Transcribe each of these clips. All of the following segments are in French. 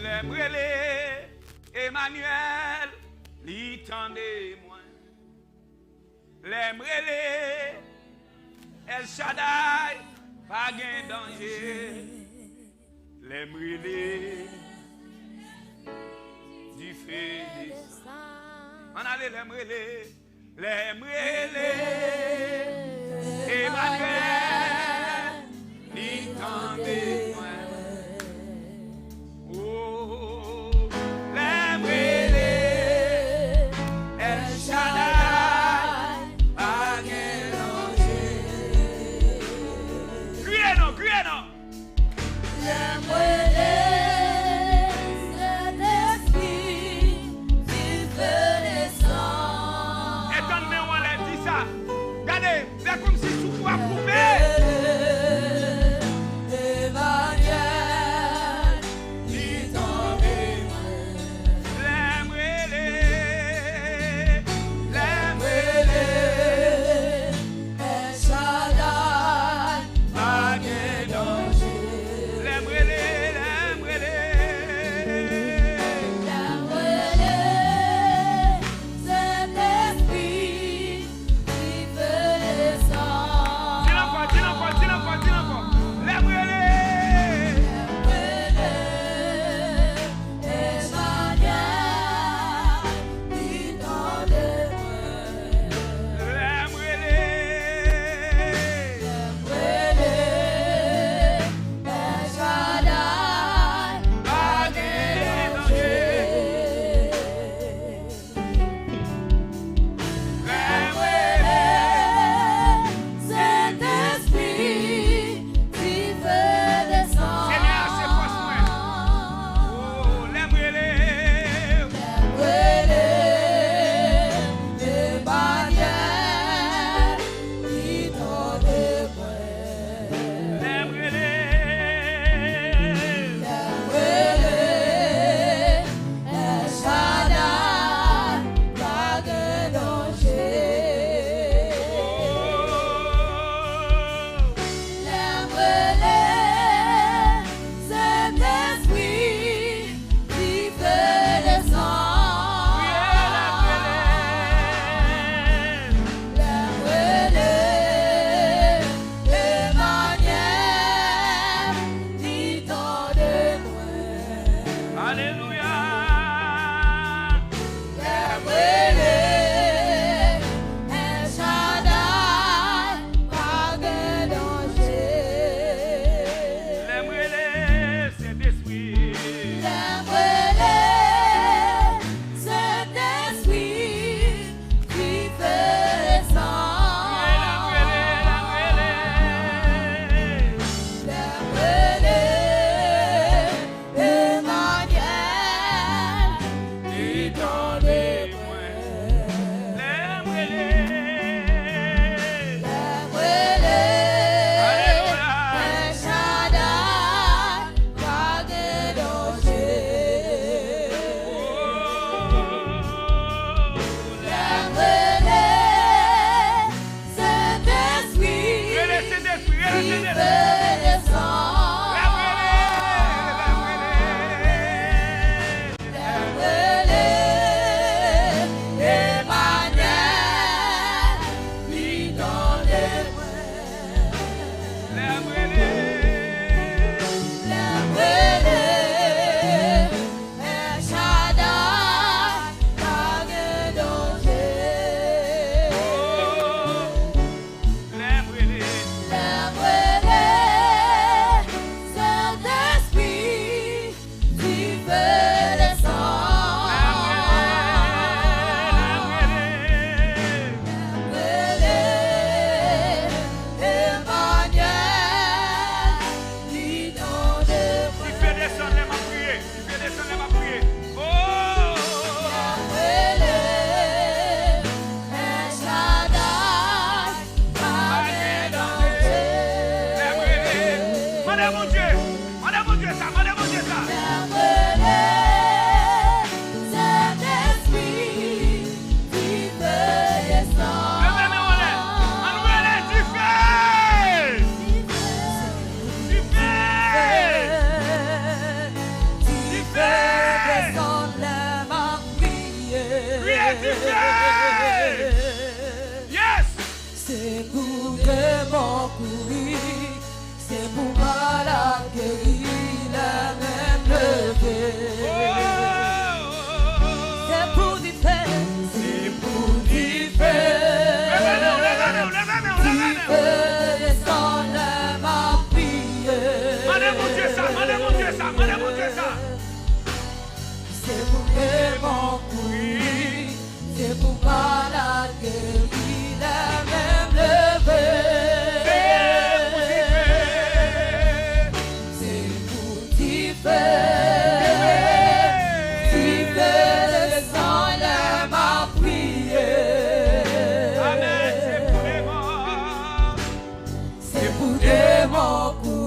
L'aimerez Emmanuel, l'itendez-moi. L'aimerez El Shaddai, pas gain danger. L'aimerez du feu. On allait l'aimerez Emmanuel, l'itendez-moi.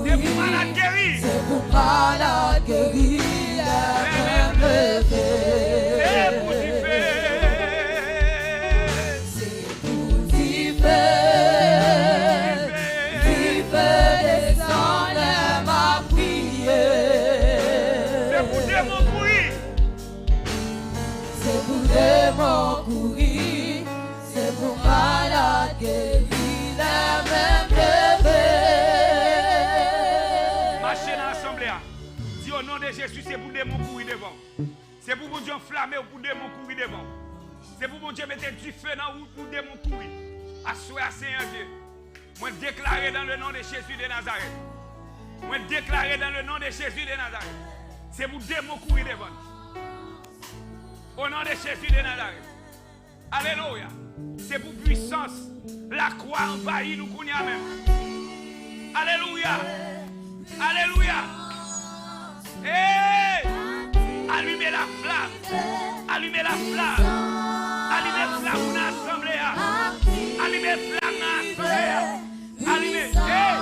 C'est pour malade guéri. C'est pour malade guéri. Même levé. C'est pour démon courir, c'est pour malade guéri, la même levé. Marchez dans l'assemblée. Dis au nom de Jésus, c'est pour démon courir devant. C'est pour mon Dieu enflammer ou pour démon courir devant. C'est pour mon Dieu mettre du feu dans la route pour démon courir. Assoyez Seigneur Dieu. Moi déclarer dans le nom de Jésus de Nazareth. Moi déclarer dans le nom de Jésus de Nazareth. C'est pour démon courir devant. Au nom de Jésus de Nazareth. Alléluia. C'est pour puissance. La croix envahit nous qu'on y a même. Alléluia. Alléluia. Hey! Allumez la flamme. Allumez la flamme. Allumez la flamme dans l'assemblée. Allumez la flamme dans l'assemblée. Allumez. Hey!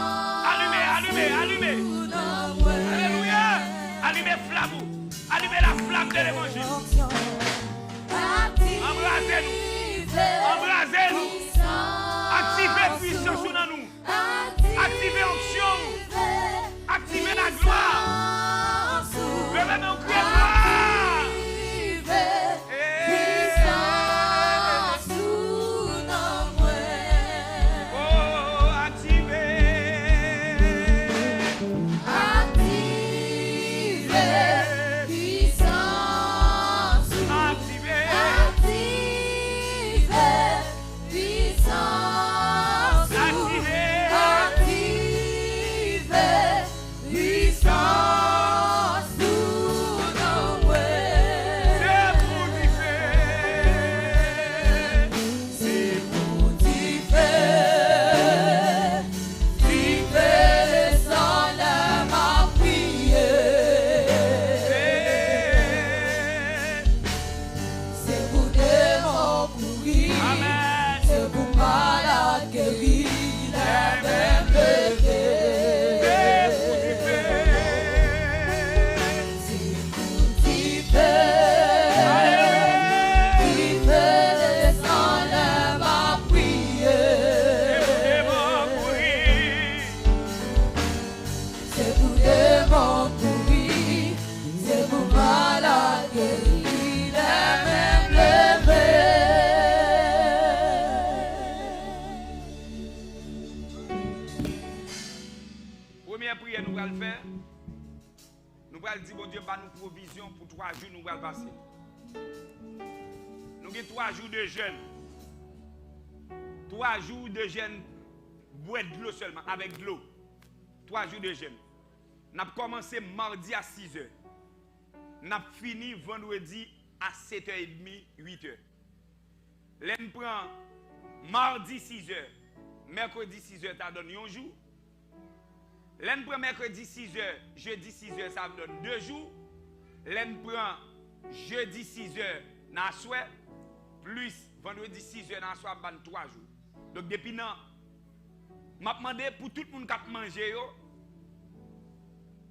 Allumez, allumez, allumez. Alléluia. Allumez la flamme. Allumez la flamme de l'évangile. Embrasez-nous. Embrasez-nous. Activez puissance dans nous. Activez onction. Activez la gloire. Levez nos cris de gloire. Oh, activez. Bon Dieu, pas nous provision pour 3 jours, nous allons passer. Nous avons 3 jours de jeûne. 3 jours de jeûne, boire de l'eau seulement, avec de l'eau. 3 jours de jeûne. Nous avons commencé mardi à 6h. Nous avons fini vendredi à 7h30, 8h. Nous prenons mardi 6h, mercredi 6h, ça donne un jour. L'un prend mercredi 6h, jeudi 6h, ça me donne 2 jours. L'un prend jeudi 6h, dans soir, plus vendredi 6h, dans soir, 3 jours. Donc depuis là, je demandé pour tout le monde qui a mangé.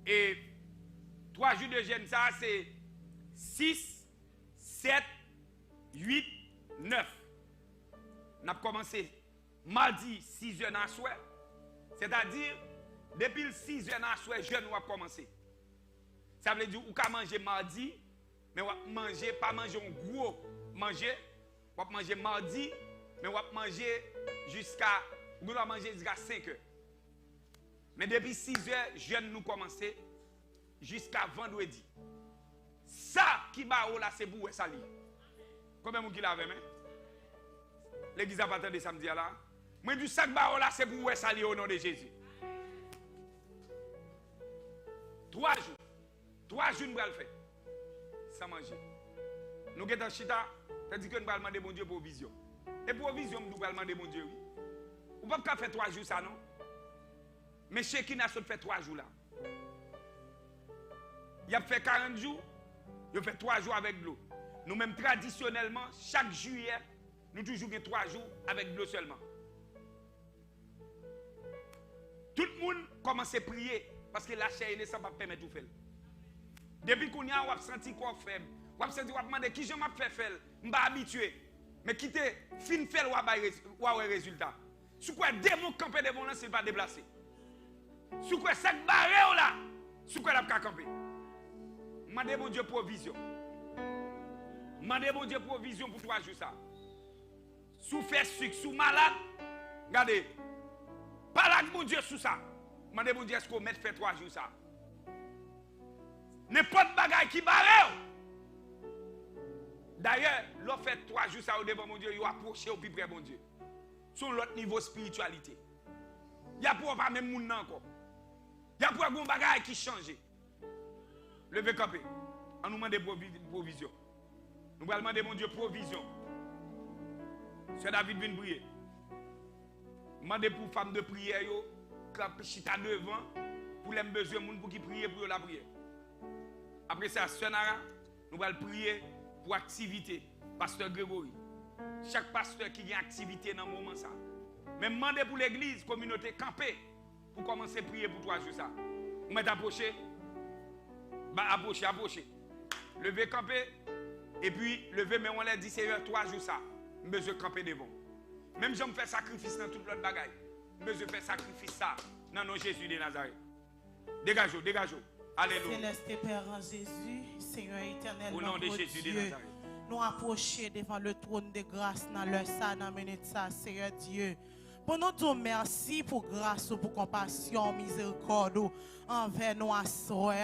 Et 3 jours de jeûne, ça c'est 6, 7, 8, 9. On a commencé mardi 6h dans soir. C'est-à-dire, depuis le 6h dans la soirée, jeûne va commencer. Ça veut dire qu'on peut manger mardi, mais on va manger, pas manger un gros manger. On va manger mardi, mais on va manger jusqu'à 5h. Mais depuis 6h, jeûne nous commencer jusqu'à vendredi. Ça qui va là, c'est pour ça. Combien de gens qui l'avait, l'église a pas attendu samedi là. Moi, du sac là, c'est pour ça au nom de Jésus. 3 jours. 3 jours, nous allons le faire. Sans manger. Nous sommes dans Chita, c'est-à-dire que nous allons demander mon Dieu pour vision. Et pour vision, nous allons demander mon Dieu. Oui. On ne peut pas faire 3 jours ça, non? Mais chez qui n'a fait 3 jours là? Il a fait 40 jours, il a fait 3 jours avec de l'eau. Nous-mêmes, traditionnellement, chaque juillet, nous toujours 3 jours avec de l'eau seulement. Tout le monde commence à prier parce que la chair ne pas permettre tout faire. Depuis qu'on y a, on a senti quoi faire. On a senti qu'on a demandé qui je m'a fait faire. Je suis habitué. Mais quitter, fin faire ou avoir résultat. Si quoi démon camper devant là, c'est pas déplacé. Si quoi sac barré là, si quoi la pas camper. Mandez mon Dieu provision. Mandez mon Dieu provision pour 3 jours ça. Sous fait sucre, sous malade, regardez. Parle mon Dieu sous ça. Mandez mon Dieu est-ce qu'on met fait 3 jours ça. N'importe bagaille qui barre. D'ailleurs, l'on fait 3 jours ça au devant mon Dieu, il approché au plus près mon Dieu. Sur l'autre niveau spiritualité. Il y a pour pas même monde encore. Il y a pour un bagaille qui change. Levez campé. On nous demande provision. Nous allons demander mon Dieu provision. C'est David vient prier. Demandez pour femme de prière yo, camper chita devant pour les besoins monde pour qui prier pour la prière. Après ça, Sœur Nara, nous allons prier pour activité. Pasteur Grégory. Chaque pasteur qui a activité dans le moment ça. Même demandez pour l'église, communauté camper pour commencer à prier pour 3 jours ça. Vous mettez approcher. Approcher. Levez camper. Et puis, levez, mais on l'a dit, c'est 3 jours ça. Besoin de camper devant. Même si je fais sacrifice dans toute l'autre bagaille. Besoin de faire sacrifice ça. Dans le nom de Jésus de Nazareth. Dégageons. Alléluia. Céleste Père en Jésus, Seigneur éternel, au nom de Jésus de Nazareth. Nous approcher devant le trône de grâce dans l'heure ça, dans minute ça, Seigneur Dieu. Pour nous dire merci pour grâce, pour compassion, miséricorde envers nous à soi.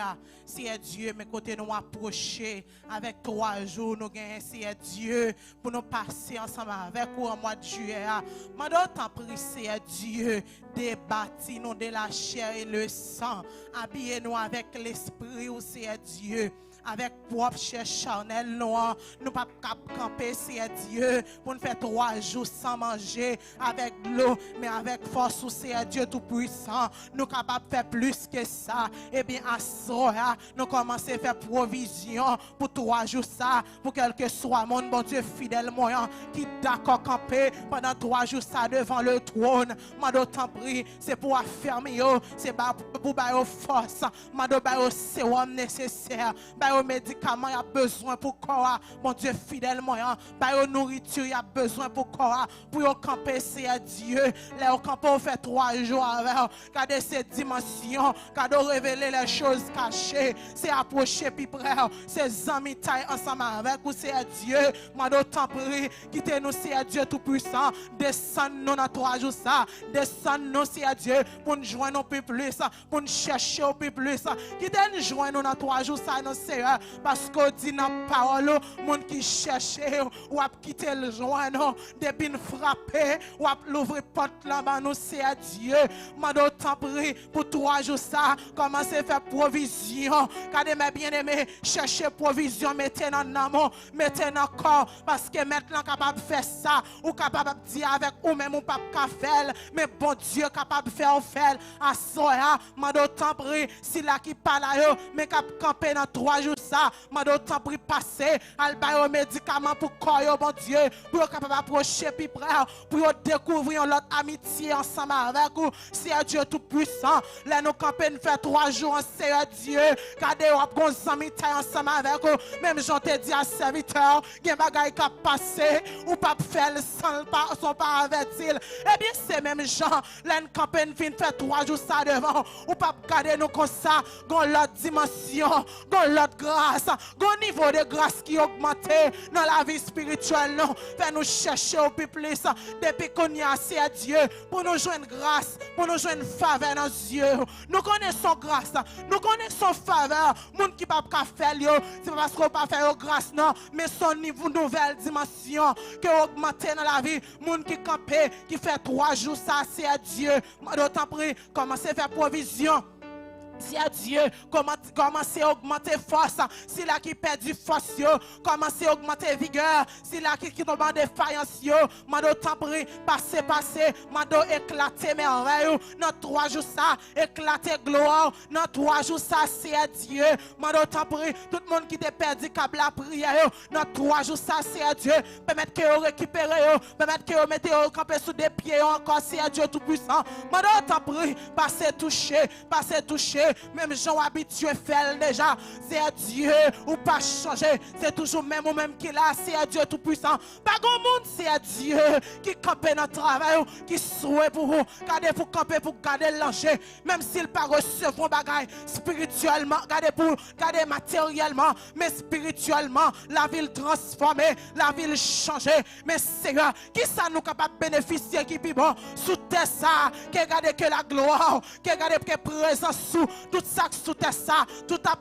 Seigneur Dieu, mes côtés nous approcher avec 3 jours, nous gagnons, Seigneur Dieu, pour nous passer ensemble avec vous en mois de juillet. Mais d'autant prie, Seigneur Dieu, débattez-nous de la chair et le sang. Habillez-nous avec l'esprit, Seigneur Dieu. Avec propre chair charnelle, nous ne pouvons pas camper, Seigneur Dieu, pour nous faire 3 jours sans manger, avec l'eau, mais avec force, Seigneur Dieu Tout-Puissant. Nous sommes capables de faire plus que ça. Et bien, à ça, nous commençons à faire provision pour 3 jours, ça, pour quel que soit mon bon Dieu fidèle, moyen, qui est d'accord camper pendant 3 jours, ça, devant le trône. Je d'autant prie, c'est pour affermir, c'est pour faire force, je dois faire sérum nécessaire. Aux médicaments, il y a besoin pour corps, mon Dieu fidèle moyen. Aux nourriture, il y a besoin pour corps, pour camper, c'est Dieu. Là, au camp, on fait 3 jours avec. Regardez ces dimensions, regardez révéler les choses cachées, c'est approcher plus près, c'est amis taille ensemble avec vous, c'est Dieu. Moi, d'autant prie, quittez-nous, c'est Dieu Tout-Puissant. Descends-nous dans 3 jours, ça. Descends-nous, c'est Dieu, pour nous joindre un peu plus, pour nous chercher un peu plus. Quittez-nous joindre dans 3 jours, ça, nous, c'est parce qu'on dit dans la parole, monde qui cherche, ou a quitté le joint, depuis nous frapper, ou a l'ouvrir porte là-bas, nous c'est Dieu. M'a d'autant pris pour 3 jours ça, commencez à faire provision. Quand mes bien-aimés, cherchez provision, mettez dans l'amour, mettez dans le corps, parce que maintenant capable de faire ça, ou capable de dire avec ou même ou pas faire, mais bon Dieu capable de faire à soya. M'a d'autant pris, si là qui parle à eux, mais capable de camper dans 3 jours ça, m'a d'autant pris passer al bailler médicaments pour corps bon Dieu, pour capable approcher puis près pour découvrir notre amitié ensemble avec vous. C'est Dieu tout puissant. Là nous camper faire 3 jours en Seigneur Dieu. Gardez ou gon ami taille ensemble avec vous. Même j'en te dis à serviteur, gen bagay qui passer ou pas faire sans pas son pas avertir. Eh bien c'est même gens là nous camper fin faire 3 jours ça devant ou pas garder nous comme ça, gon l'autre dimension, gon l'autre grâce, gon niveau de grâce qui augmente dans la vie spirituelle. Non, fait nous chercher au plus plus depuis qu'on y a assez à Dieu pour nous joindre grâce, pour nous joindre faveur dans Dieu. Nous connaissons grâce, nous connaissons faveur. Monde qui pas faire c'est parce qu'on pas faire grâce non, mais son niveau nouvelle dimension qui augmente dans la vie. Monde qui campé, qui fait 3 jours ça c'est à Dieu. D'autant pris commencer à faire provision. Seigneur Dieu, commencez à augmenter force. Si là qui perd du force, commencez à augmenter vigueur. Si là qui tombe en défaillance, mando t'en prie, passez, mando éclater merveille. Dans 3 jours ça, éclater gloire. Dans 3 jours ça, Seigneur Dieu, mando t'en prie, tout le monde qui t'a perdu câble la prière. Dans 3 jours ça, Seigneur Dieu, permettre que vous récupérez, permettre que vous mettez camper sous des pieds encore, Seigneur Dieu tout puissant. Mando t'en prie, passez toucher. Même gens habitués faire déjà. C'est Dieu ou pas changer. C'est toujours même ou même qui là. C'est Dieu tout puissant. Pas grand monde, c'est Dieu qui campe dans le travail, qui souhaite pour vous. Gardez pour camper, pour garder l'enjeu. Même s'il pas recevoir bagaille spirituellement, gardez matériellement, mais spirituellement, la ville transformée, la ville changée. Mais Seigneur, qui ça nous capable bénéficier qui est bon sous terre ça, qui garde que la gloire, qui garde que présence sous tout ça sous terre ça, tout a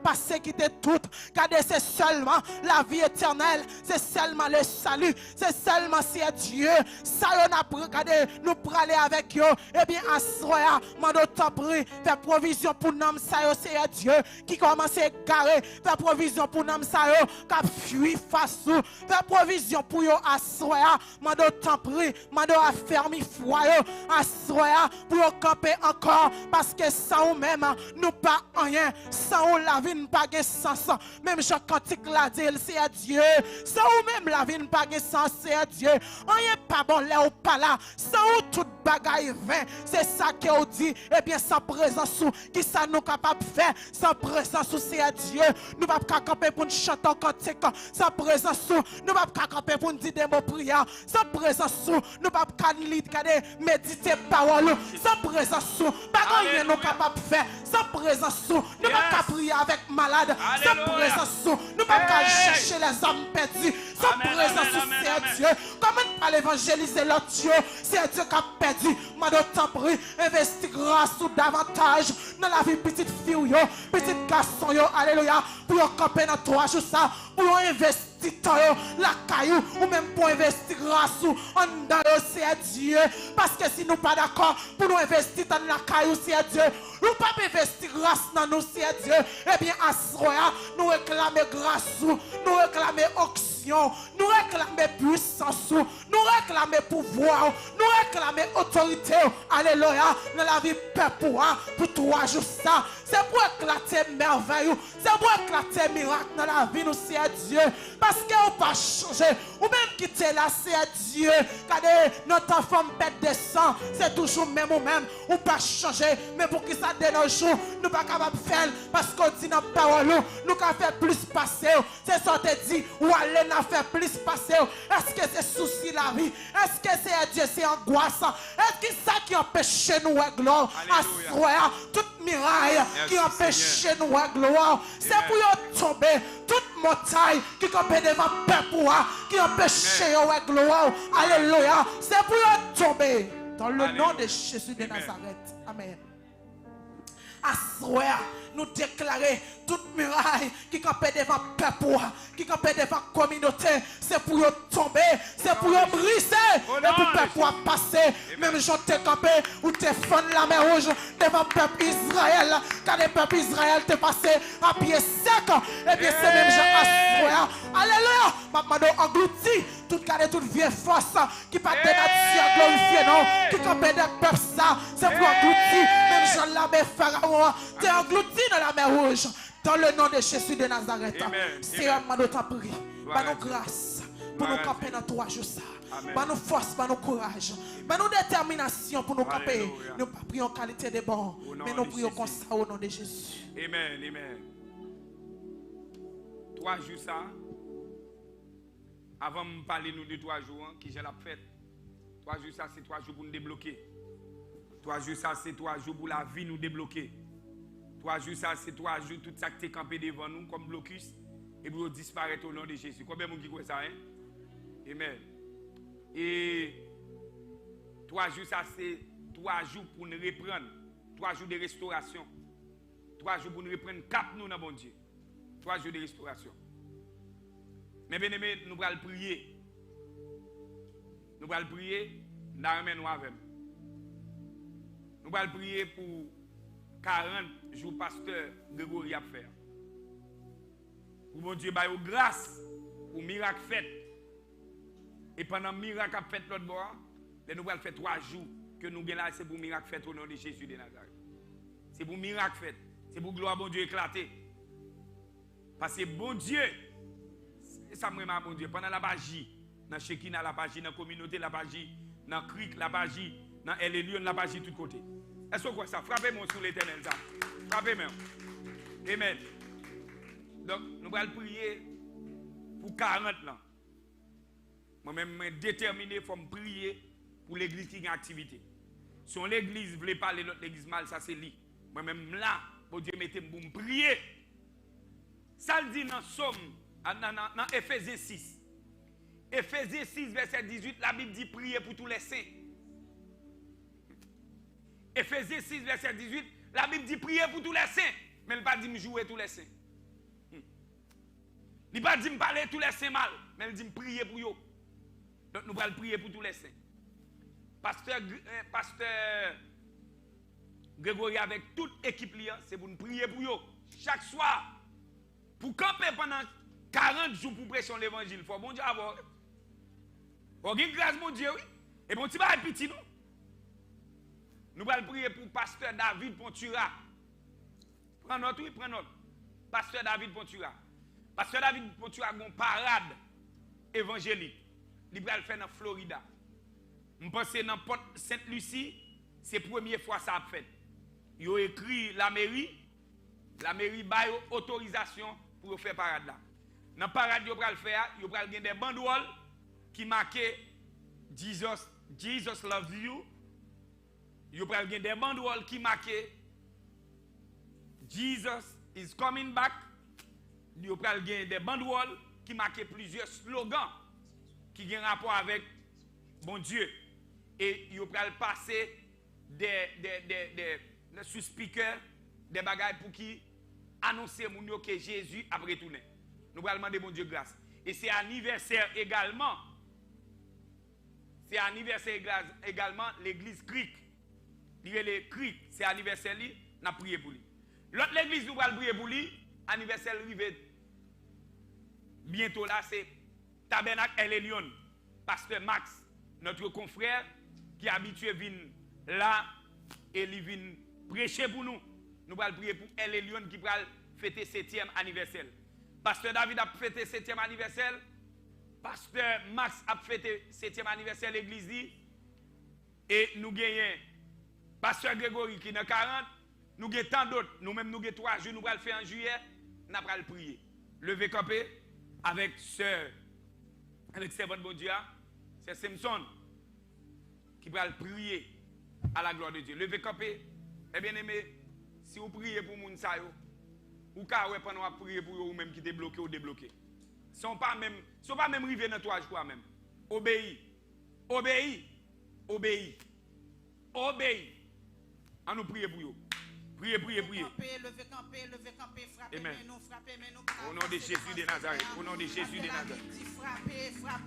passé qui était tout. Regardez, c'est seulement la vie éternelle, c'est seulement le salut, c'est seulement si Dieu, ça on a regardé, nous pour aller avec eux, et bien à soir, mando t'en prie, faire provision pour nous, ça c'est Dieu, qui commence à garer, faire provision pour nous, ça qui fuit face ou, faire provision pour eux à soir, mando t'en prie, mando a fermé foyer, à soir, pour eux camper encore, parce que sans nous-mêmes, nous pas rien, sans nous la vie n'a pas de sens, même Jean Cantique l'a dit, c'est Dieu, sans nous-même la vie n'a pas de sens, c'est Dieu, rien pas bon là ou pas là, sans nous toute bagaille vain, c'est ça qu'on dit, et bien sans présence, qui ça nous capable de faire, sans présence, c'est Dieu, nous pas camper pour nous chanter en cantique, sans présence, nous pas camper pour nous dire des mots prières, sans présence, nous pas méditer parole, sans présence, pas rien nous capable de faire, sans présence, nous pas prier avec malade, sans présence, nous pas chercher les âmes perdues, sans présence, c'est Dieu, comment pas l'évangéliser l'autre Dieu, c'est Dieu qui a perdu, madame t'en prie, investis grâce ou davantage dans la vie petite fille, petit garçon, alléluia, pour camper dans 3 jours ça, pour investir la caillou ou même pour investir grâce ou en dans c'est Dieu, parce que si nous pas d'accord pour nous investir dans la caillou c'est Dieu, nous pas investir grâce dans nous c'est Dieu, eh bien à ce moment nous réclamer grâce, nous réclamer onction, nous réclamer puissance, nous réclamer pouvoir, nous réclamer autorité, alléluia, dans la vie peuple pour 3 jours ça, c'est pour éclater merveille, c'est pour éclater miracle dans la vie nous c'est Dieu, parce que on pas changer, ou même quitter là c'est Dieu, regardez notre enfant pète de sang, c'est toujours même ou même, ou pas changer, mais pour que ça de nos jours, nous pas capable de faire, parce qu'on dit dans la parole, nous qu'à faire plus passer, c'est ça te dit, ou aller n'a faire plus passer, est-ce que c'est souci la vie, est-ce que c'est Dieu, c'est angoisse, est-ce que ça qui empêche nous à gloire, à soir, toute miraille qui empêche nous à gloire, c'est pour tomber, toute montagne qui campait devant peuple, qui empêche à gloire, alléluia, c'est pour tomber, dans le nom de Jésus de Nazareth, amen. À soir, nous déclarer toute muraille qui campait devant peuple, qui campait devant communauté, c'est pour tomber, c'est pour briser, et pour peuple passer, même gens te campé ou te fendre la mer rouge devant peuple Israël, quand le peuple Israël te passé à pied sec, et bien c'est même gens à soir, alléluia, maintenant englouti, toute vieille force qui pas de nature glorifiée, non, qui campait des peuples ça, c'est pour engloutir, même gens la mer Pharaon, t'es englouti dans la mer rouge, dans le nom de Jésus de Nazareth. Seigneur, nous t'en prie, par nos grâces, pour nous camper dans 3 jours ça, par nos forces, par nos courage, par nos déterminations pour nous camper. Nous pas prions en qualité de bon, mais nous prions comme ça au nom de Jésus. Amen, amen. 3 jours ça, avant de parler nous de 3 jours, qui j'ai la fête. 3 jours ça, c'est 3 jours pour nous débloquer. 3 jours ça, c'est 3 jours pour la vie nous débloquer. 3 jours ça, c'est 3 jours tout ça qui est campé devant nous comme blocus et pour disparaître au nom de Jésus. Combien de gens qui croient ça, hein? Amen. Et 3 jours ça, c'est 3 jours pour nous reprendre. 3 jours de restauration. 3 jours pour nous reprendre cap nous dans bon Dieu. 3 jours de restauration. Mais bien aimé, nous allons prier. Nous allons prier, nous allons nous avec. Nous allons prier pour 40 jours pasteur Grégory a fait. Pour bon Dieu, bah, grâce pour miracle fait. Et pendant miracle a fait l'autre bord, nous allons faire 3 jours que nous avons là, c'est pour miracle fait au nom de Jésus de Nazareth. C'est pour miracle fait. C'est pour gloire bon Dieu éclater. Parce que bon Dieu, ça me remarque bon Dieu, pendant la magie, dans Shekina la magie, dans la communauté la magie, dans le cric la magie, dans El Elion la magie de tous côtés. Est-ce que quoi ça? Frappez-moi sur l'éternel ça. Frappez-moi. Amen. Donc, nous allons prier pour 40 là. Moi-même, je suis déterminé pour me prier pour l'église qui a une activité. Si l'église ne veut pas l'autre l'église mal, ça c'est lui. Moi-même là, bon Dieu, mettez-moi pour me prier. Ça le dit dans Somme, dans Éphésiens 6. Éphésiens 6, verset 18, la Bible dit prier pour tous les saints. Éphésiens 6, verset 18, la Bible dit prier pour tous les saints. Mais elle ne pas dit me jouer tous les saints. Il ne pas dit me parler tous les saints mal. Mais elle dit me prier pour eux. Donc nous allons prier pour tous les saints. Pasteur Grégory avec toute équipe, c'est pour nous prier pour eux. Chaque soir. Pour camper pendant 40 jours pour prêcher l'évangile. Il faut bon Dieu avoir. Il faut une grâce, mon Dieu, oui. Et bon, tu vas être petit, nous. Nous allons prier pour pasteur David Pontura. Prends notre, oui, prends notre. Pasteur David Pontura. Pasteur David Pontura a une parade évangélique. Il va le faire dans Florida. Je pense que dans Port Sainte-Lucie, c'est la première fois que ça a fait. Il a écrit la mairie a autorisation pour faire parade là. Dans la parade, il va le faire, il va gagner des banderoles qui marquent Jesus loves you. Il va gagner des banderoles qui marquent Jesus is coming back. Il va gagner des banderoles qui marquent plusieurs slogans qui ont rapport avec bon Dieu. Et il va passer des sous-speakers, des bagages pour qui annoncer que Jésus a retourné. Nous allons demander bon Dieu grâce. Et c'est anniversaire également. C'est anniversaire également l'église Cric. Les Cric, c'est anniversaire lui, nous avons prié pour lui. L'autre l'église nous allons prier pour lui, anniversaire arrivé bientôt là, c'est Tabernacle El Elion, pasteur Max, notre confrère qui est habitué à venir là et il vient prêcher pour nous. Nous allons prier pour El Elion qui va fêter 7e anniversaire. Pasteur David a fêté 7e anniversaire. Pasteur Max a fêté 7e anniversaire de l'église. Et nous gagnons Pasteur Grégory qui est dans 40. Nous gagnons tant d'autres. Nous-mêmes, nous gagnons 3 jours. Nous allons le faire en juillet. Nous allons prier. Levez campé avec sœur, avec servante bon Dieu. C'est Simpson qui va prier à la gloire de Dieu. Levez campé. Eh bien aimé, si vous priez pour moun sa yo, ou ka ouais pendant prier pour vous même qui te bloqué ou débloqué. Sont pas même rivé dans 3 jours même. Obéis. Obéis. Obéis. Obéis. On nous prier pour vous. Priez. Levez camper, frappez, mais nous. Au nom de Jésus de Nazareth. Au nom de Jésus de Nazareth.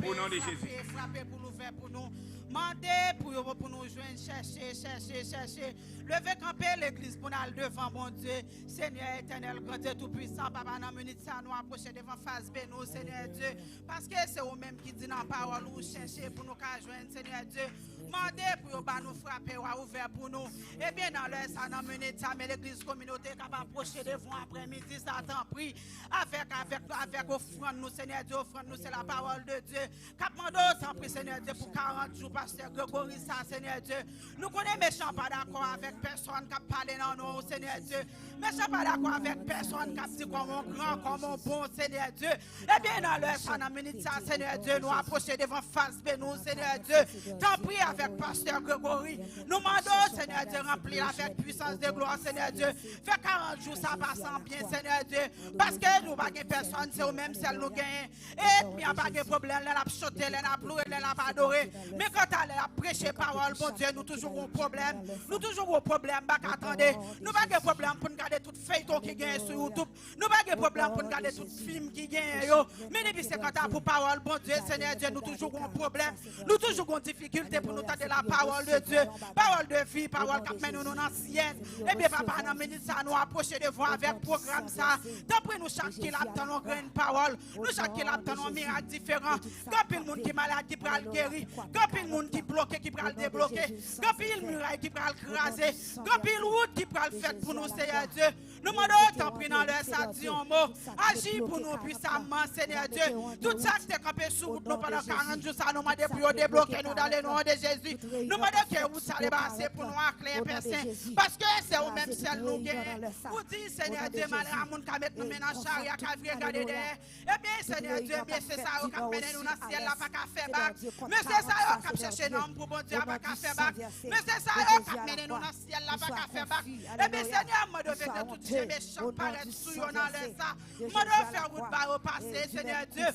Au nom de Jésus. Frappez pour nous faire pour nous. Mandez pour nous joindre, chercher. Levez camper l'église pour nous devant mon Dieu. Seigneur éternel, grand Dieu tout-puissant, papa, dans minute ça nous approcher devant face de nous, Seigneur Dieu. Parce que c'est vous-même qui dit dans la parole, nous chercher pour nous joindre, Seigneur Dieu. Mandez pour nous frapper ou ouvert pour nous. Et bien dans l'heure, ça dans minute ça, mais l'église communauté capable d'approcher devant après-midi, ça t'en prie. Avec offrande nous, Seigneur Dieu, offrande nous, c'est la parole de Dieu. Cap mando, t'en prie, Seigneur Dieu, pour 40 jours, pasteur Grégory, ça, Seigneur Dieu. Nous connaissons méchants pas d'accord avec personne qui a parlé dans nous, Seigneur Dieu. Méchants pas d'accord avec personne qui a dit comme un grand, comme un bon, Seigneur Dieu. Et bien dans l'heure, ça dans minute ça, Seigneur Dieu, nous approcher devant face de nous, Seigneur Dieu. T'en prie avec pasteur Grégory. Nous demandons, Seigneur Dieu, remplir avec puissance de gloire, Seigneur Dieu. Fait 40 jours, ça passe en bien, Seigneur Dieu. Parce que nous n'avons pas personne, c'est nous-mêmes, celle nous gagnons. Et il n'y a pas de problème, elle a chanté, elle a pleuré, elle a adoré. Mais quand elle a prêché parole, bon Dieu, nous toujours un problème. Nous toujours gros problème, pas attendez. Nous pas de problème pour regarder toute feuilleton qui gagne sur YouTube. Nous pas de problème pour regarder tout film qui gagne yo. Mais depuis 50 ans pour parole, bon Dieu, Seigneur Dieu, nous toujours un problème. Nous toujours une difficulté pour nous tenter la parole de Dieu. Parole de vie, parole qui mène nous dans l'ancienne. Et bien papa, dans minute ça nous approcher devant avec programme ça. D'après nous chaque qui l'attend nous une parole. Nous chaque qui l'attend un miracle différent. Quand pile monde qui malade qui pral guérir. Quand pile monde qui bloqué qui pral débloquer. Quand pile muraille qui pral craser. Quand pile route qui pral fait pour nous Seigneur Dieu. Nous demandons autant pris dans leur ça dit un mot. Agis pour nous puissamment Seigneur Dieu. Tout ça qui est campé sur nous pendant 40 jours ça nous demande pour débloquer nous dans le nom de Jésus. Nous demandons que vous allez passer pour nous acclamer personne. Parce que c'est au même ciel nous gagnons. Vous dites Seigneur Dieu malgré à moun ka mettre nous dans charia ka regarder derrière. Eh bien Seigneur Dieu bien c'est ça qui mener nous dans ciel là pas qu'à faire bac. Mais c'est ça qui chercher nom pour bon Dieu pas qu'à faire bac. Mais c'est ça qui mener nous dans ciel là pas qu'à faire bac. Eh bien Seigneur moi devais que tout ces méchants paraître sous yo dans le ça. Moi devais faire route par passer Seigneur Dieu.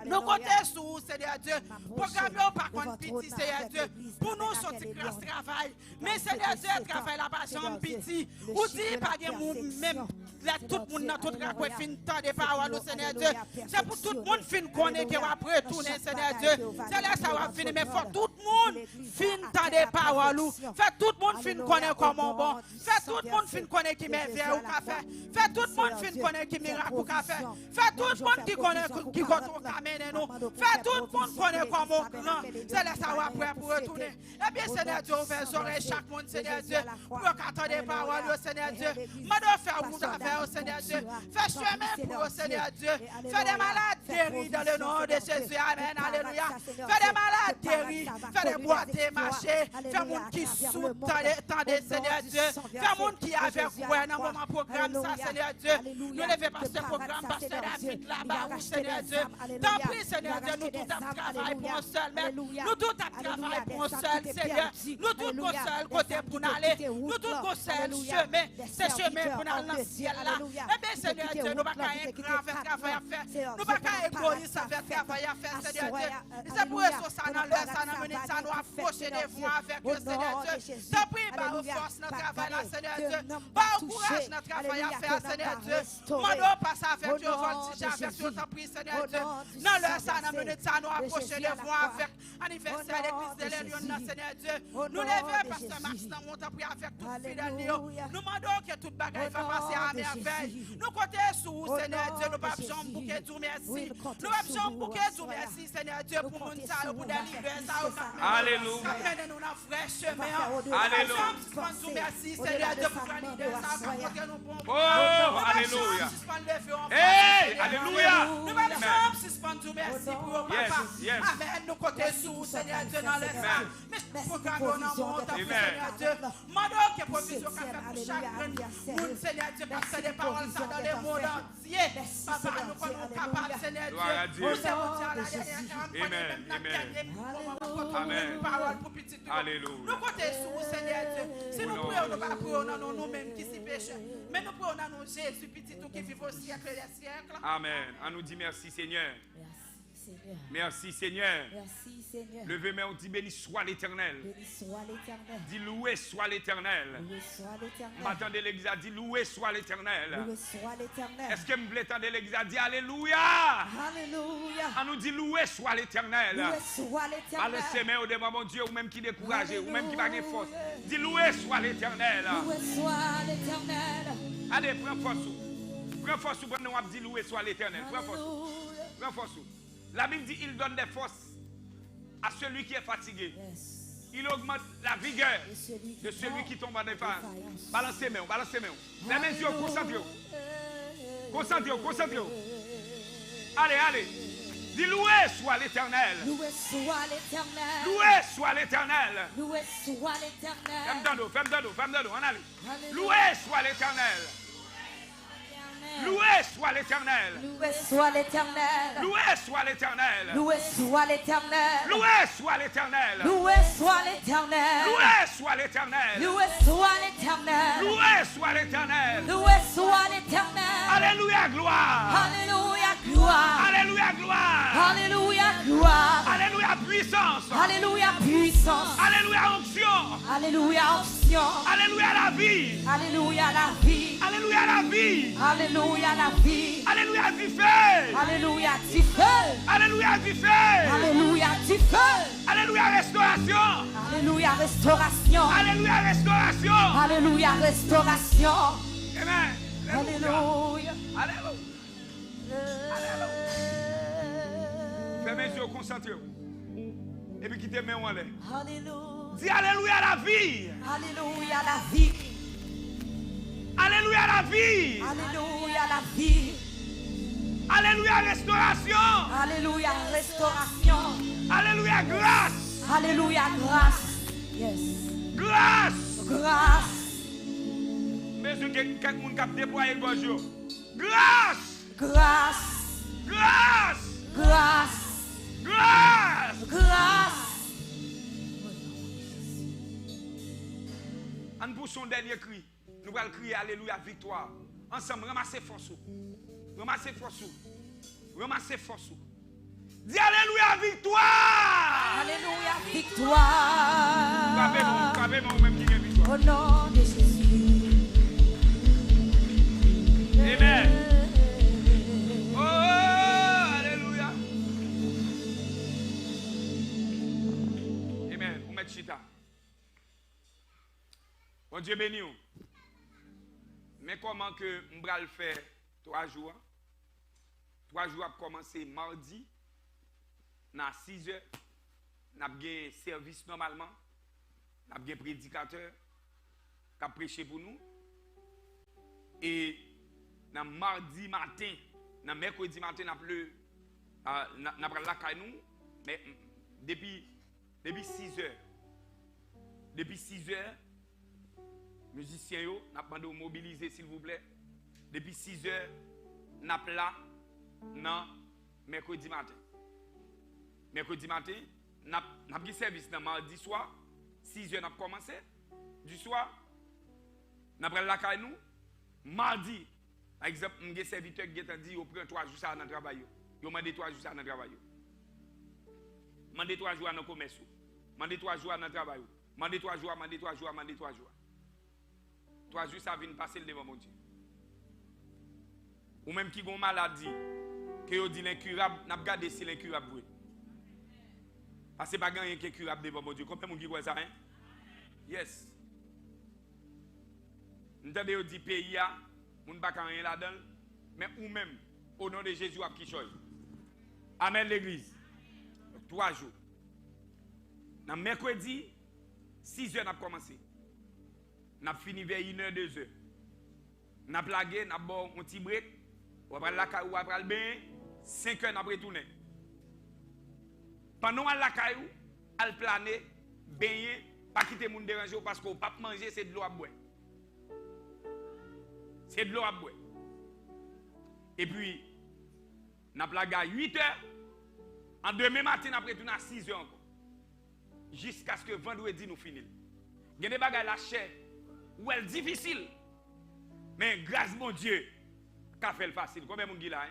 Nous comptons sur Seigneur Dieu. Programme pas contre petit Seigneur Dieu. Pour nous sortir grâce travail. Mais Seigneur Dieu travail la pas jambe petit. Ou dit pas même tout le monde dans tout le fin temps de parole Seigneur Dieu. C'est pour tout le monde fin connaître que va retourner Seigneur Dieu. C'est là ça va finir mais faut tout le monde fin temps de parole. Fait tout le monde fin connaître comment bon. Fait tout le monde fin connaître qui merveille ou qu'a fait. Fait tout le monde fin connaître qui miracle ou qu'a fait. Fait tout le monde qui connaît qui contrôle mener nous. Fait tout le monde connaît comment grand. C'est là ça va prêt pour retourner. Eh bien Seigneur Dieu ouvre les oreilles chaque monde Seigneur Dieu. Pour qu'attendre des paroles Seigneur Dieu. M'a faire route avec Seigneur Dieu. Fais chemin pour Seigneur Dieu. Fais des malades guéris dans le nom de Jésus. Amen. Alléluia. Fais des malades guéris. Fais des boîtes marcher. Fais monde qui soutent tendez Seigneur Dieu. Fais monde qui avait quoi dans mon programme ça Seigneur Dieu. Nous levez pas ce programme pasteur David là-bas Seigneur Dieu. Tant pis Seigneur Dieu nous tout travail pour un seul mais nous tout travail pour un seul Seigneur. Nous tout pour seul côté pour aller. Nous tout pour seul chemin. C'est chemin pour aller dans le ciel là. Eh bien Seigneur Dieu, nous pas qu'à grand travail à faire. Nous pas qu'à égoïste à faire travail à faire Seigneur Dieu. C'est pour ça dans l'heure ça dans minute ça nous approcher des voies avec eux Seigneur Dieu. T'en prie par force notre travail là Seigneur Dieu. Par courage notre travail à faire Seigneur Dieu. Moi dois passer avec Dieu voltige avec Dieu t'en prie Seigneur Dieu. Dans l'heure ça dans minute ça nous approcher des voies avec anniversaire l'église de l'Élion Seigneur Dieu. Nous lever pasteur Max dans mon temps prie avec tout fidèle. Nous demandons que toute bagaille va passer à merveille. Nous comptons sur vous, Seigneur Dieu. Nous pas besoin de bouquet Dieu merci. Nous pas besoin de bouquet Dieu merci, Seigneur Dieu, pour mon ça, pour délivrer ça. Alléluia. Nous dans vrai chemin. Alléluia. Merci, Seigneur Dieu, pour valider ça. Oh, alléluia. Hey, alléluia. Nous pas besoin de suspendre Dieu merci pour papa. Amen. Nous comptons sur vous, Seigneur Dieu, dans les ça. Mais pour qu'on ait un monde, Seigneur Dieu. Mandons que provision qu'a fait pour chaque monde, Seigneur Dieu, parce que les paroles sont dans le monde entier. Papa, nous sommes capables, Seigneur Dieu. Nous sommes à la dernière parole pour petit. Nous comptons sur vous, Seigneur Dieu. Si nous prions, nous ne pas prions dans nous-mêmes qui s'y péchent. Mais nous prions dans nous, Jésus, petit tout qui vit au siècle des siècles. Amen. On nous dit merci, Seigneur. Merci Seigneur. Merci Seigneur. Levez main, on dit béni soit l'Éternel. Béni soit l'Éternel. Dis loué soit l'Éternel. Loué soit l'Éternel. M'attendez l'église a dit loué soit l'Éternel. Loué soit l'Éternel. Est-ce que vous voulez attendre l'église a dit alléluia? Alléluia. On nous dit loué soit l'Éternel. Loué soit l'Éternel. Allez s'aimer au devant mon Dieu ou même qui découragé ou même qui va gagner force. Dis loué soit l'Éternel. Loué soit l'Éternel. Allez, prends force. Prends force pour nous dire loué soit l'Éternel. Prends force. Prends force. La Bible dit il donne des forces à celui qui est fatigué. Yes. Il augmente la vigueur de celui qui tombe en défaillance. Balancez main, balancez main. Les mains yeux, concentrez-vous. Concentrez-vous, concentrez-vous. Allez, allez. Dis loué soit l'Éternel. Loué soit l'Éternel. Loué soit l'Éternel. Loué soit l'Éternel. Femme d'eau, on allez. Loué soit l'Éternel. Loué soit l'Éternel. Loué soit l'Éternel. Loué soit l'Éternel. Loué soit l'Éternel. Loué soit l'Éternel. Loué soit l'Éternel. Loué soit l'Éternel. Loué soit l'Éternel. Loué soit l'Éternel. Loué soit l'Éternel. Alléluia, gloire. Alléluia, gloire. Alléluia, gloire. Alléluia, gloire. Alléluia, puissance. puissance. Alléluia, puissance. Alléluia, onction. Alléluia, onction. Alléluia, la vie. Alléluia, la vie. Alléluia, la vie. Alléluia, la vie. Alléluia, du feu. Alléluia, du feu. Alléluia, du feu. Alléluia, du feu. Alléluia, restauration. Alléluia, restauration. Alléluia, restauration. Alléluia, restauration. Amen. Alléluia. Alléluia. Fermez les yeux, concentrez-vous. Et puis quittez mes mains en l'air. Alléluia. Dis Alléluia la vie. Alléluia, la vie. Alléluia la vie. Alléluia, la vie. Alléluia restauration. Alléluia, restauration. Alléluia grâce. Alléluia, grâce. Yes. Grâce. Grâce. Mais je quelqu'un qui a déployé bonjour. Grâce. Grâce. Grâce. Grâce. Grâce. Grâce. En pour son dernier cri, nous allons crier Alléluia victoire. Ensemble, ramassez force. Ramassez force. Ramassez force. Dis Alléluia victoire. Alléluia, victoire. Frappez-moi même qui gagne victoire. Au nom de Jésus. Amen. Oh, Alléluia. Amen. Vous mettez chita. Bon Dieu béni. Mais comment que m'bral le faire 3 jours? 3 jours a commencé mardi. Dans 6 heures. N'a bien service normalement. N'a bien prédicateur qui a prêché pour nous. Et dans mardi matin, dans mercredi matin, n'a pas la caille nous. Mais depuis 6 heures. Depuis 6 heures, musiciens yo, n'a pas demandé de mobiliser s'il vous plaît. Depuis 6 heures, n'a pas là dans mercredi matin. Mercredi matin, n'a pas service dans mardi soir. 6 heures n'a commencé. Du soir, n'a pas la caille nous. Mardi, par exemple, un serviteur qui a dit, on prend 3 jours dans le travail. On demande 3 jours dans le travail. Demande 3 jours dans le commerce. Demande 3 jours dans le travail. Demande 3 jours, demande 3 jours, demande 3 jours. 3 jours, ça vient passer le devant mon Dieu. Ou même qui ont maladie, que vous dites l'incurable, n'a pas gardé si l'incurable. Parce que ce n'est pas gagné qui est curable devant mon Dieu. Combien de gens qui voient ça? Hein? Yes. Nous avons dit pays, nous ne pouvons pas rien là-dedans, mais ou même, au nom de Jésus, à qui choisit. Amen l'église. 3 jours. Dans mercredi, 6 heures, nous avons commencé. Nous avons fini vers 1h, 2h. Nous avons plagué, nous avons un petit break. Nous avons la caillou, nous avons le bain. 5 heures, nous avons retourné. Pendant la caillou, nous avons plané, baigné, pas quitter les gens déranger parce qu'on ne peut pas manger, c'est de l'eau à boire. C'est de l'eau à boire. Et puis, nous avons plagué à 8 heures. En demain matin, nous avons retourné à 6 heures encore. Jusqu'à ce que vendredi nous finissions. Il y a des bagages la chair où elle est difficile. Mais grâce mon Dieu, qu'a fait le facile. Combien de gens là?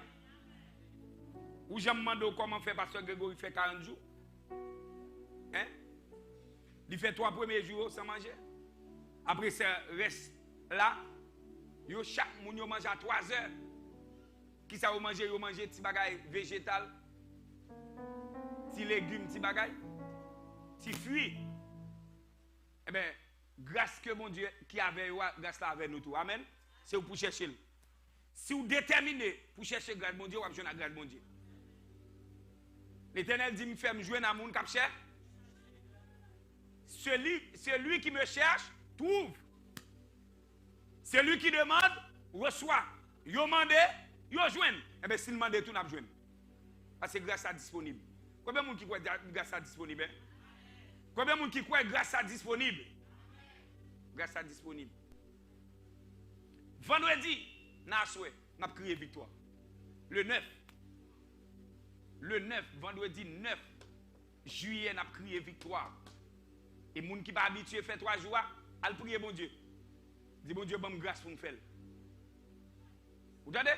Ou j'ai demandé comment faire parce que Grégory fait 40 jours. Hein? Il fait 3 premiers jours sans manger. Après ça reste là. Chaque moun yo mange à 3 heures. Qui ça vous manger? Vous mangez des bagages végétal, des légumes, des bagages. Si fuit, eh bien, grâce que mon Dieu qui avait, grâce là avec nous tous. Amen. C'est pour chercher. Si vous déterminez pour chercher grâce mon Dieu, vous avez besoin de grâce mon Dieu. L'Éternel dit, me fait me jouer dans mon cap cher. Celui qui me cherche, trouve. Celui qui demande, reçoit. Yo demande, yo joine. Eh bien, s'il demande tout, n'a besoin. Parce que grâce est disponible. Combien de gens qui croient que grâce est disponible? Combien de gens qui croient que grâce est disponible? Grâce est disponible. Vendredi, nous avons crié victoire. Le 9, vendredi 9 juillet, nous avons crié victoire. Et les gens qui ne sont pas habitués à faire 3 jours, ils prient mon Dieu. Dis mon Dieu, bonne grâce pour me faire. Vous entendez?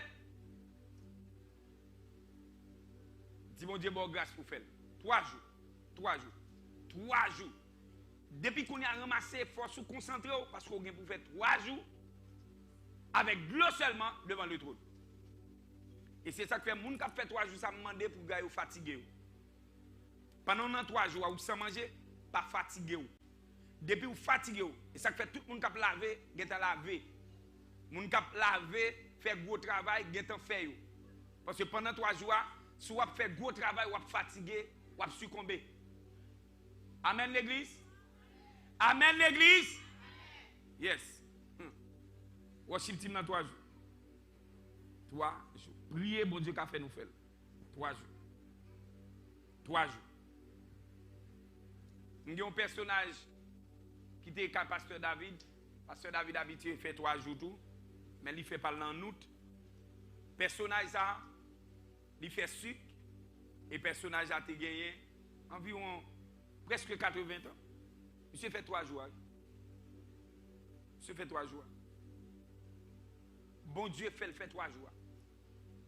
Dis mon Dieu, bonne grâce pour faire. 3 jours. 3 jours. 3 jours. Depuis qu'on a ramassé force ou concentré, parce qu'on a pour faire 3 jours, avec de l'eau seulement devant le trône. Et c'est ça que fait, les gens qui fait 3 jours, ça me demande pour gars fatigué. Pendant 3 jours, ou sans manger, pas fatigué. Depuis vous fatigué, et ça fait tout le monde qui a lavé, qui a lavé. Les gens qui a lavé, fait gros travail, qui a fait. Parce que pendant 3 jours, si vous fait gros travail, vous fatigué, vous succombé. Amen l'église. Amen l'église. Yes. Worship team dans 3 jours. 3 jours. Priez, bon Dieu, qu'a fait nous faire. 3 jours. 3 jours. Nous avons un personnage qui était pasteur David. Pasteur David habitué fait 3 jours tout. Mais il fait parler en août. Personnage ça, il fait sucre. Et personnage a été gagné environ presque 80 ans. Monsieur fait 3 jours. Monsieur fait 3 jours. Bon Dieu fait 3 jours.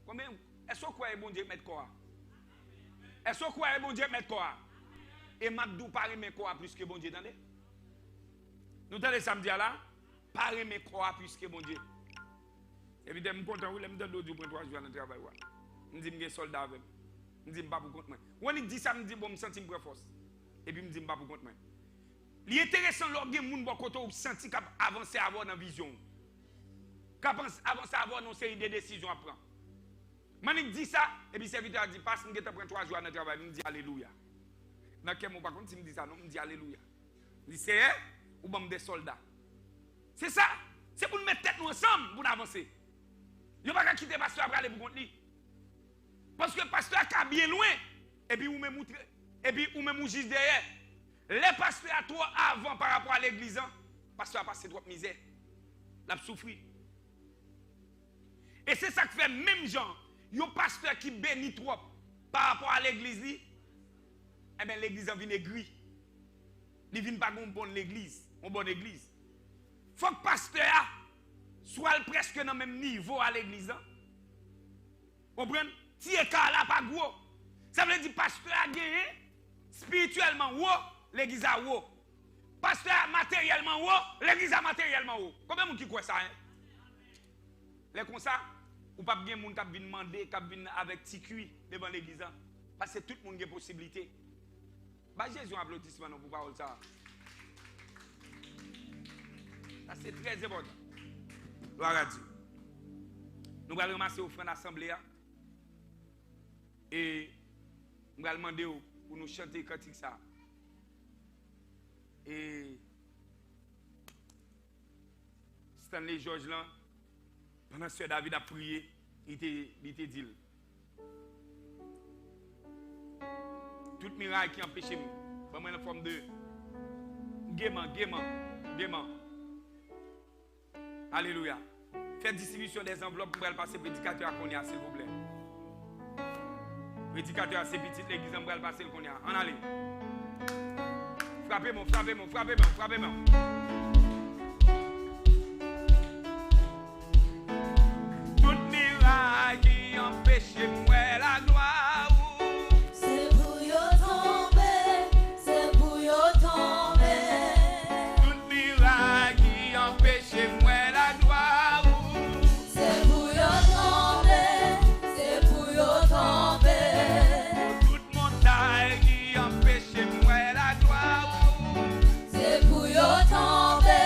Combien? Est-ce que quoi bon Dieu mettre quoi? Est-ce que quoi bon Dieu mettre quoi? Et Magdou parle mes quoi plus que bon Dieu, attendez? Nous t'allons samedi là, parler mes quoi plus que bon Dieu. Évidemment, je suis content, je me donne l'audio pour 3 jours dans le travail. Je dis que je suis soldat avec. Je dis que je ne suis pas pour compte. Quand il dit ça, je me dis que je me sens pour force. Et puis je me dis que je ne suis pas pour compte. Il est intéressant, lorsque les gens senti qu'ils avancent à avoir une vision. Qu'ils avancent à avoir une série de décisions à prendre. Je dis ça, et puis le serviteur dit, passe, je prends 3 jours dans le travail, je me dis Alléluia. Dans quel moment, par contre, si je me dis ça, non, je me dis Alléluia. Je dis, c'est ou bon des soldats. C'est ça. C'est pour nous mettre tête nous ensemble pour avancer. Il ne faut pas quitter le pasteur après aller pour contre lui. Parce que le pasteur est bien loin. Et puis, vous me montrez. Et puis, vous me juste derrière. Les pasteurs à toi avant par rapport à l'église, le pasteur a passé trop de misère. Il a souffert. Et c'est ça qui fait même genre. Il y a un pasteur qui bénit trop par rapport à l'église. Eh bien, l'église en vient aigrie. Il ne vient pas une bonne église. Une bonne église. Il faut que le pasteur soit presque dans le même niveau à l'église. Vous comprenez? Si il est là, pas gros. Ça veut dire que le pasteur a gagné spirituellement haut, l'église a haut. Pasteur a matériellement haut, l'église a matériellement haut. Combien de gens qui croient ça? Les comme ça, ou pas bien moun qui vient demander, qui vient avec petit cuit devant l'église. Parce que tout le monde a possibilité. Bah Jésus un applaudissement pour parole ça. Ça c'est très important. Gloire à Dieu. Nous allons ramasser au frère d'assemblée et nous allons demander pour nous chanter cantique ça. Et Stanley George là, pendant que David a prié, il était dit. Toute miracle qui empêche moi, vraiment en forme de gaiement. Alléluia. Faites distribution des enveloppes pour passer prédicateur à Konya, s'il vous plaît. Prédicateur, c'est petit, l'église pour passer le Konya. En allez. Frappez-moi. Toute miracle qui empêche moi la gloire. Tomber.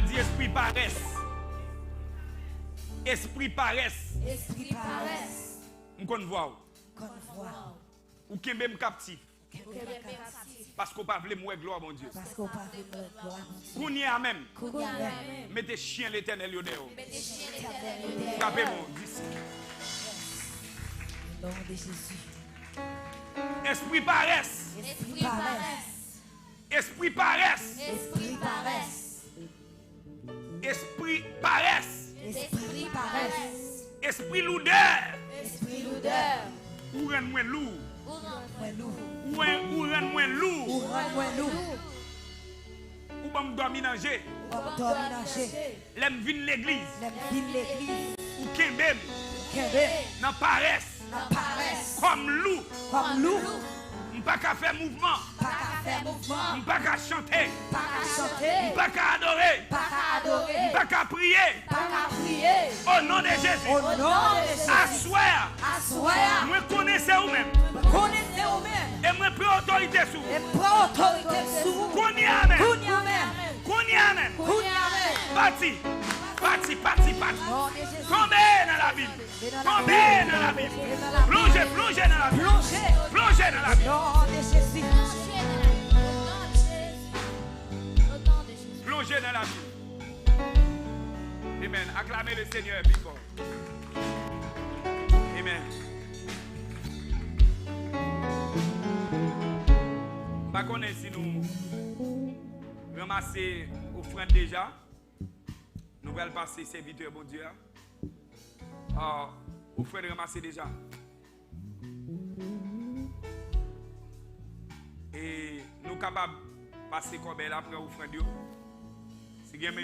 Dit esprit paresse. Esprit paresse. Esprit paresse. On connaît voir. Ou qui même captif. Parce qu'on parle de gloire mon Dieu. Parce qu'on parle de gloire mon Dieu. Qu'on y a même. Mettez chien l'éternel yodéo. Capez-moi. Au nom de Jésus. Esprit paresse. Esprit paresse. Esprit paresse. Esprit paresse. Esprit paresse. Esprit paresse. Esprit lourdeur. Esprit lourdeur. Ou rend moins lourd. Ou rend moins lourd. Ou rend moins lourd. Ou rend moins lourd. Ou bon dominanger. Ou dominager. L'aime vin l'église. L'aime vin l'église. Ou kembem. Kembem. Nan paresse. Nan paresse. Comme loup. Comme loup. M'pas qu'à faire mouvement. Pas qu'à faire mouvement. M'pas qu'à chanter. Pas qu'à chanter. M'pas qu'à adorer. Pas qu'à adorer. M'pas qu'à prier. Pas qu'à prier. Au nom de Jésus. Au nom de Jésus. Assoir. Assoir. Moi connaissez vous-même. Connaissez vous-même. Et moi prends autorité sur vous. Et prends autorité sur vous. Qu'on y a même. Qu'on y a même. Qu'on y a même. Qu'on y a même. Parti. Parti, parti, parti. Tombez dans la Bible. Tombez dans la Bible. Plongez, plongez dans la Bible. Plongez dans la Bible. Nom de Jésus. Plongez dans la Bible. Amen. Acclamez le Seigneur plus fort. Amen. Je ne sais pas si nous ramasser offrande déjà. Nous allons passer serviteur, bon Dieu. Offrande ramasser déjà. Et nous sommes capables de passer comme elle après offrande. Si il y a des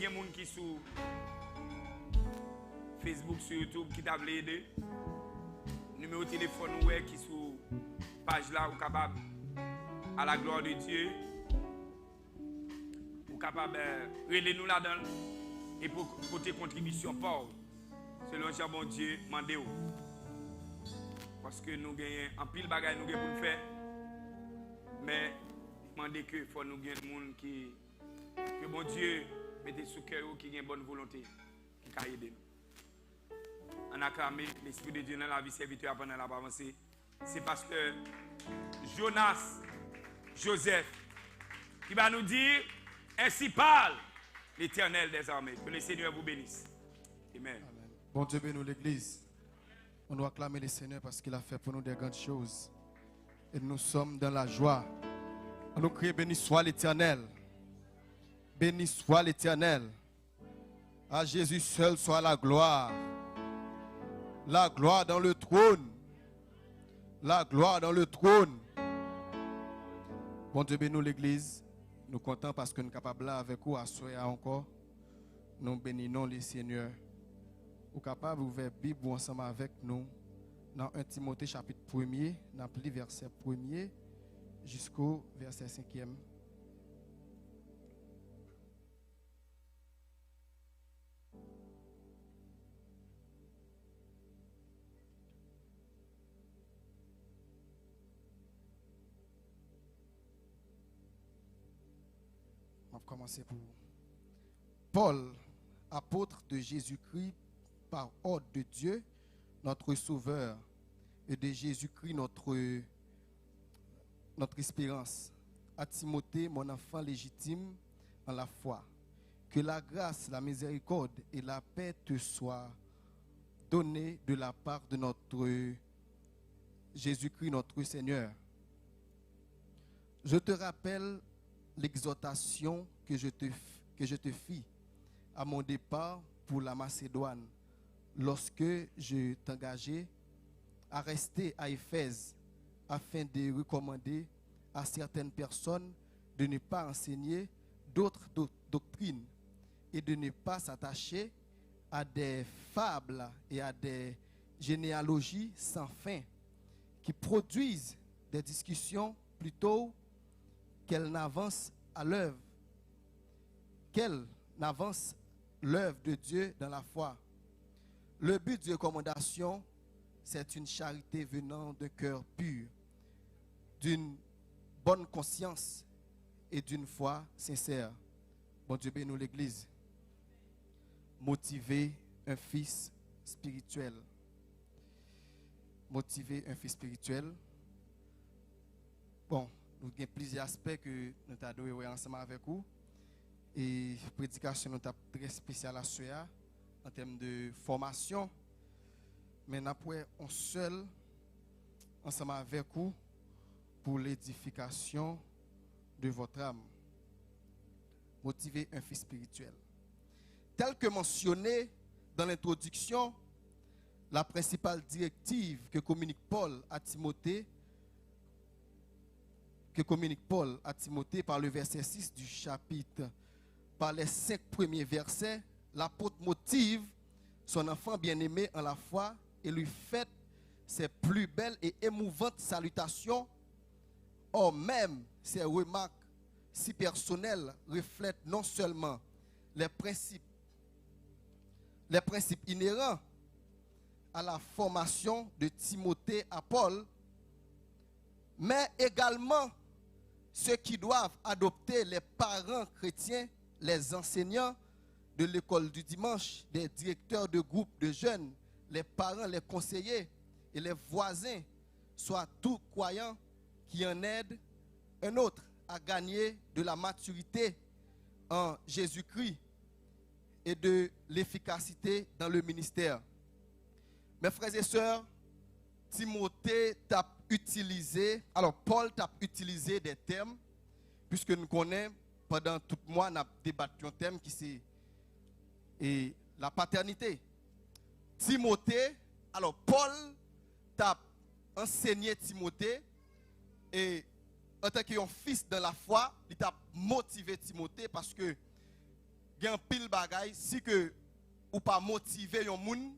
gens qui sont sur Facebook, sur YouTube, qui t'a aidé, numéro de téléphone qui est sur la page là, vous êtes capable, à la gloire de Dieu, vous êtes capable de relayer nous là-dedans et pour côté contribution pauvre, selon Jean bon Dieu, demandez-vous. Parce que nous gagnons en pile de bagages pour nous faire, mais demandez que faut nous gagner des gens qui, que bon Dieu mette sous cœur qui a une bonne volonté, qui peut aider nous. On a acclamé l'Esprit de Dieu dans la vie serviteur pendant la avancée. C'est parce que Jonas, Joseph, qui va nous dire, ainsi parle l'Éternel des armées. Que le Seigneur vous bénisse. Amen. Amen. Bon Dieu bénisse l'Église. On doit acclamer le Seigneur parce qu'il a fait pour nous des grandes choses. Et nous sommes dans la joie. On nous crie, béni soit l'Éternel. Béni soit l'Éternel. À Jésus seul soit la gloire. La gloire dans le trône. La gloire dans le trône. Bon Dieu bénisse l'Église. Nous sommes contents parce que nous sommes capables là avec vous à soyez encore. Nous bénissons le Seigneur. Vous êtes capables d'ouvrir la Bible ensemble avec nous dans 1 Timothée chapitre 1er, dans le verset 1er jusqu'au verset 5e. On va commencer pour Paul, apôtre de Jésus-Christ par ordre de Dieu, notre Sauveur, et de Jésus-Christ, notre espérance. À Timothée, mon enfant légitime en la foi. Que la grâce, la miséricorde et la paix te soient données de la part de notre Jésus-Christ, notre Seigneur. Je te rappelle l'exhortation que je te fis à mon départ pour la Macédoine, lorsque je t'engageai à rester à Éphèse afin de recommander à certaines personnes de ne pas enseigner d'autres doctrines et de ne pas s'attacher à des fables et à des généalogies sans fin qui produisent des discussions plutôt qu'elles n'avancent à l'œuvre, qu'elles n'avancent l'œuvre de Dieu dans la foi. Le but de recommandation, c'est une charité venant d'un cœur pur, d'une bonne conscience et d'une foi sincère. Bon Dieu bénisse l'Église. Motiver un fils spirituel. Motiver un fils spirituel. Bon, nous avons plusieurs aspects que nous avons donné ensemble avec vous. Et la prédication est très spéciale à cela en termes de formation. Mais nous avons seul ensemble avec vous pour l'édification de votre âme. Motiver un fils spirituel. Tel que mentionné dans l'introduction, la principale directive que communique Paul à Timothée par le verset 6 du chapitre, par les 5 premiers versets, l'apôtre motive son enfant bien-aimé en la foi et lui fait ses plus belles et émouvantes salutations. Or même ces remarques si personnelles reflètent non seulement les principes inhérents à la formation de Timothée à Paul, mais également ceux qui doivent adopter les parents chrétiens, les enseignants de l'école du dimanche, des directeurs de groupes de jeunes, les parents, les conseillers et les voisins, soit tout croyant qui en aide un autre à gagner de la maturité en Jésus-Christ et de l'efficacité dans le ministère. Mes frères et sœurs, Timothée t'a utilisé, alors Paul t'a utilisé des termes, puisque nous connaissons, pendant tout le mois, nous avons débattu un thème qui c'est la paternité. Timothée, alors Paul t'a enseigné Timothée, et en tant qu'un fils dans la foi, il t'a motivé Timothée, parce que il y a un pile bagaille, si que ou pas motiver un monde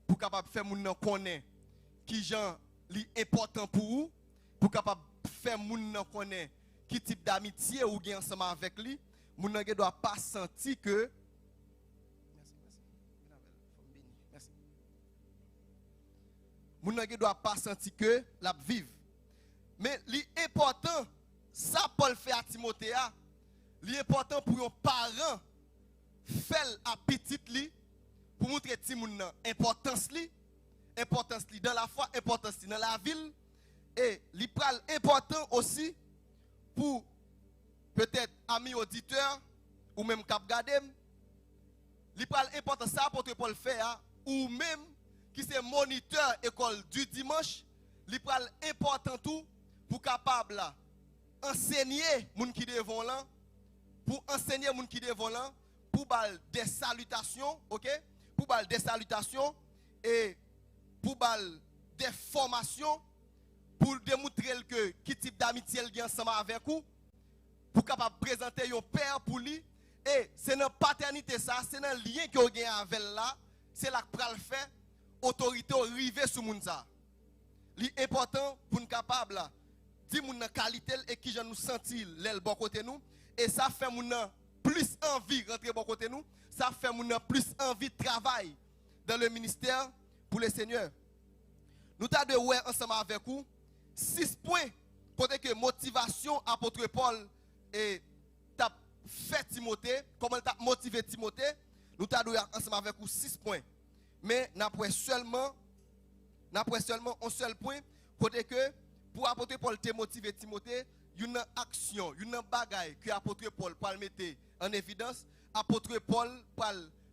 pour capable faire moun nan connaît qui gens li important pour vous, pour capable faire moun nan connaît qui type d'amitié ou gen ensemble avec lui, moun nan doit pas sentir que merci. Moun nan doit pas sentir que la vive. Mais l'important ça Paul fait à Timothée, l'important pour un parent faire à petite li pour montrer ti moun nan importance li dans la foi, importance li dans la ville, et li pral important aussi pour peut-être amis auditeurs ou même k'ap gadem, li pral important ça pour Paul faire, ou même qui c'est moniteur école du dimanche, li pral important tout pour capable là enseigner moun qui devant là, pour enseigner moun qui devant là, pour bal des salutations, OK? Pour bal des salutations et pour bal des formations pour démontrer que qui type d'amitié il a ensemble avec vous, pour capable présenter un père pour lui, et c'est dans paternité ça, c'est dans lien que vous avez avec là, c'est là que pral faire autorité arriver sur moun ça. L'important pour nous capable là di moun nan qualité et qui j'en nous sentir l'el bon côté nous, et ça fait moun nan plus envie rentrer bon côté nous, ça fait moun nan plus envie de travailler dans le ministère pour le Seigneur. Nous t'a de ouais ensemble avec vous 6 points côté que motivation apôtre Paul et t'a fait Timothée, comment t'a motivé Timothée, nous t'a de ensemble avec vous 6 points. Mais n'après seulement un seul point côté que pour apôtre Paul te motiver Timothée, une action, une bagaille que apôtre Paul pour mettre en évidence, apôtre Paul pour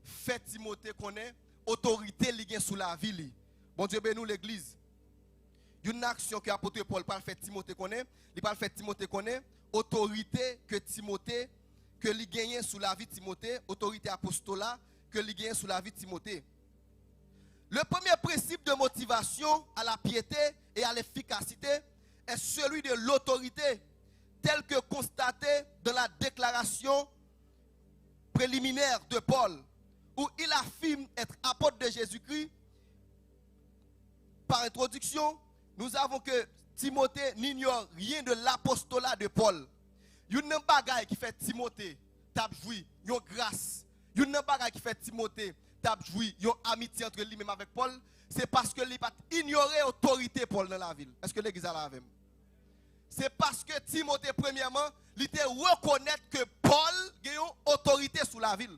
faire Timothée connaît autorité li gen sous la vie. Bon Dieu béni l'église. Une action que apôtre Paul pour faire Timothée connaît, il parle faire Timothée connaît autorité que Timothée que li gagne sous la vie de Timothée, autorité apostolat que li gagne sous la vie de Timothée. Le premier principe de motivation à la piété et à l'efficacité est celui de l'autorité, tel que constaté dans la déclaration préliminaire de Paul, où il affirme être apôtre de Jésus-Christ. Par introduction, nous avons que Timothée n'ignore rien de l'apostolat de Paul. Il y a une bagaille qui fait Timothée t'a joui, une grâce. Il y a une bagaille qui fait Timothée t'a joui, une amitié entre lui-même avec Paul. C'est parce que il pas ignoré l'autorité Paul dans la ville. Est-ce que l'église a la même? C'est parce que Timothée, premièrement, il était reconnaître que Paul a une autorité sur la ville.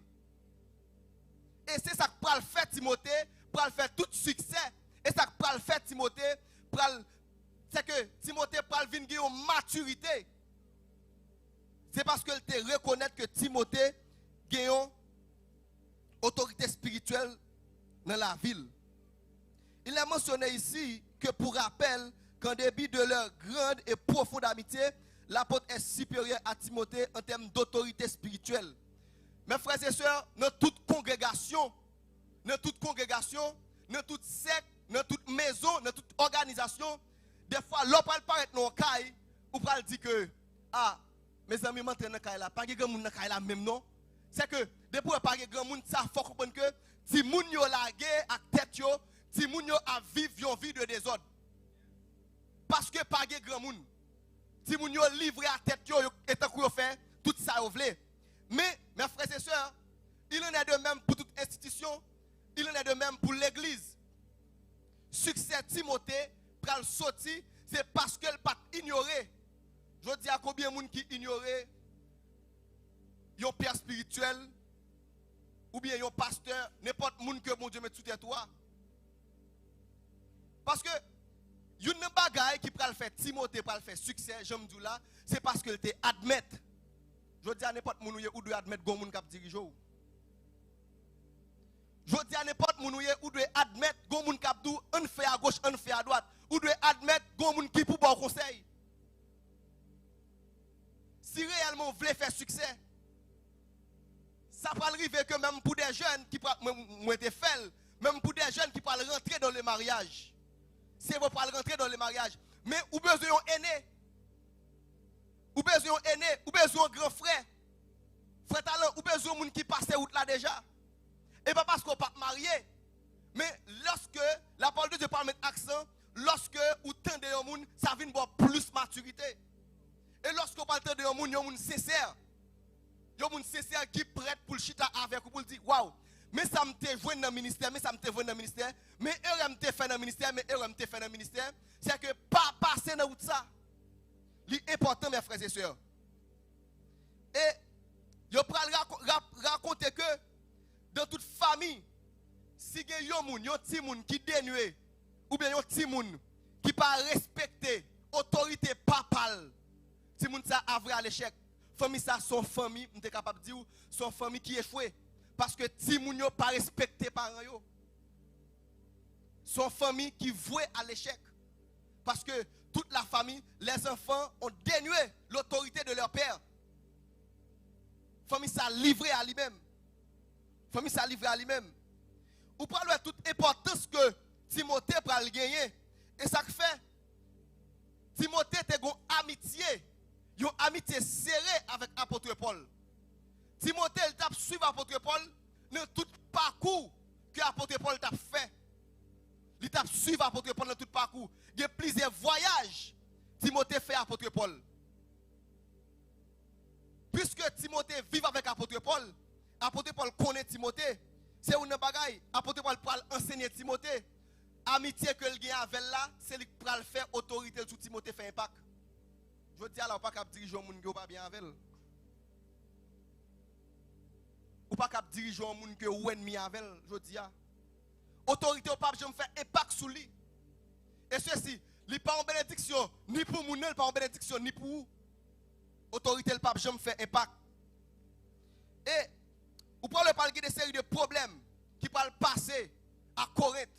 Et c'est ça que pral faire Timothée, pral faire tout succès. Et ça que pral faire Timothée, c'est que Timothée pral vinn gagner une maturité. C'est parce qu'il te reconnaître que Timothée a une autorité spirituelle dans la ville. Il est mentionné ici que pour rappel, qu'en début de leur grande et profonde amitié, l'apôtre est supérieur à Timothée en termes d'autorité spirituelle. Mes frères et sœurs, dans toute congrégation, dans toute secte, dans toute maison, dans toute organisation, des fois, l'on peut paraître dans le caille, ou peut dire que, ah, mes amis m'entraînent dans le caille là, pas de grand monde dans le caille là même non. C'est que, depuis pas de grand monde, ça faut comprendre que, si moun yo lagué ak tête yo, si moun yo a vivre yon vie de désordre. Parce que pas de grand monde. Si moun yo livré à tête yo, et tant qu'on fait tout ça yo vle. Mais, mes frères et sœurs, il en est de même pour toute institution, il en est de même pour l'église. Succès Timothée, pral sorti, c'est parce qu'elle pas ignoré. Je dis à combien de gens qui ignorent yon père spirituel, ou bien yon pasteur, n'importe qui que mon Dieu met sous toi. Parce que, yon bagay qui pral faire Timothée, pral faire succès, j'aime dire là, c'est parce qu'elle te admet. Je dis à n'importe qui ou doit admettre gon moun k'ap dirige ou. Je dis à n'importe qui ou doit admettre gon moun k'ap dou, on fait à gauche, on fait à droite. Ou doit admettre gon moun qui pour bon conseil. Si réellement vous voulez faire succès, ça peut arriver que même pour des jeunes qui ont été faits, même pour des jeunes qui peuvent rentrer dans le mariage. Si vous pouvez rentrer dans le mariage, mais ou besoin d'un aîné, ou besoin d'un aîné, ou besoin d'un grand frère, frère talent, ou besoin d'un monde qui passe route là déjà. Et pas parce qu'on n'est pas marié, mais lorsque la parole de Dieu parle mettre accent, lorsque vous tendez un monde, ça vient avoir plus maturité. Et lorsque vous parlez de un monde sincère, un monde sincère qui est prêt pour le chita avec vous, pour le dire, waouh, mais ça me te joué dans le ministère, mais ça me te joué dans le ministère, mais heure me te fait dans le ministère, mais heure me te fait dans le ministère, c'est que pas passer dans ça. C'est important, mes frères et sœurs. Et je vais raconter que dans toute famille, si il y a un petit monde qui dénué, ou bien un petit monde qui ne pas respecter l'autorité papale, si moun ça a vrai à l'échec, famille ça son famille, on est capable de dire son famille qui échoué parce que si moun yo pas respecté parents yo. Son famille qui voué à l'échec parce que toute la famille, les enfants ont dénué l'autorité de leur père. Famille ça livré à lui-même. Famille ça livré à lui-même. Ou parlez de toute importance que Timothée pral gagner et ça fait Timothée te gon amitié. Une amitié serrée avec l'apôtre Paul. Timothée il t'a suivi l'apôtre Paul dans tout parcours que l'apôtre Paul t'a fait. Il t'a suivi l'apôtre Paul dans tout parcours. Il y a plusieurs voyages Timothée fait à l'apôtre Paul. Puisque Timothée vit avec l'apôtre Paul connaît Timothée. C'est une bagaille. L'apôtre Paul parle enseigner Timothée. Amitié que il a avec là, c'est lui qui va faire autorité sur Timothée fait impact. Je dis alors, pas qu'à diriger un monde qui pas bien avec elle. Ou pas qu'à diriger un monde qui est ennemi avec elle. Je dis, autorité au pape, je me fais impact sur lui. Et ceci, il n'est pas en bénédiction, ni pour mon pas en bénédiction, ni pour vous. Autorité le pape, je me fais impact. Et, vous pouvez parler de série de problèmes qui peuvent passer à Corinthe.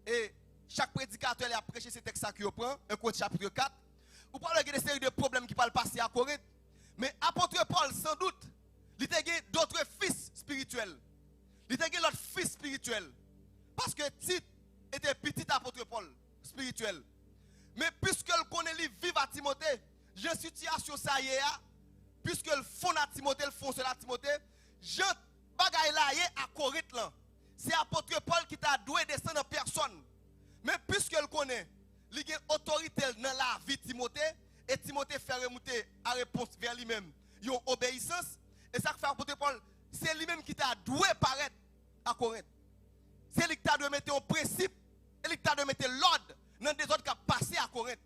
Et chaque prédicateur a prêché ce texte qui prend, 1 Corinthiens chapitre 4. Vous parlez de série de problèmes qui peuvent passer à Corinthe. Mais apôtre Paul, sans doute, il a d'autres fils spirituels. Il a l'autre fils spirituel. Parce que Tite était petit apôtre Paul, spirituel. Mais puisque le connaît, il vit à Timothée, j'ai une situation ça y est, puisque le fond à Timothée, le fond à Timothée, je bagaille là à Corinthe là. C'est apôtre Paul qui t'a doué descendre en personne. Mais puisque le connaît, il a une autorité dans la vie de Timothée, et Timothée fait remonter à réponse vers lui-même. Il y a une obéissance, et ça fait apôtre Paul, c'est lui-même qui t'a doué paraître à Corinthe. C'est lui qui t'a doué mettre un principe, et lui qui t'a doué mettre l'ordre dans des autres qui a passé à Corinthe.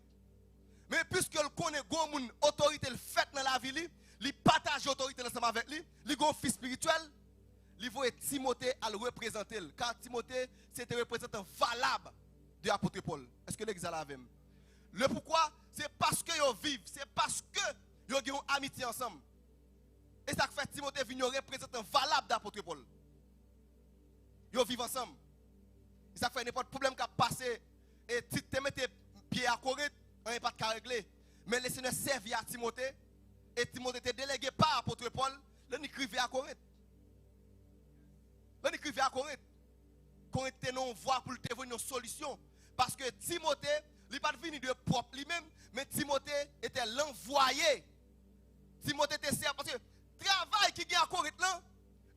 Mais puisque le connaît une autorité le fait dans la vie, il partage l'autorité ensemble avec lui, il a un fils spirituel, il voit Timothée à le représenter. Car Timothée, c'est un représentant valable de l'apôtre Paul. Est-ce que l'exemple avec même? Le pourquoi? C'est parce que ils vivent, c'est parce que ils ont une amitié ensemble. Et ça fait Timothée venir un représentant valable de l'apôtre Paul. Ils vivent ensemble. Et ça fait n'importe problème qui a passé. Et si tu mets tes pieds à Corinthe, on n'est pas de régler. Mais le Seigneur servit à Timothée. Et Timothée était délégué par l'apôtre Paul. Là, il écrivait à Corinthe. Là, il écrivait à Corinthe. Corinthe était une voie pour te une solution. Parce que Timothée, il n'est pas venu de propre lui-même, mais Timothée était l'envoyé. Timothée était servi. Parce que le travail qui est à Corinthe, là,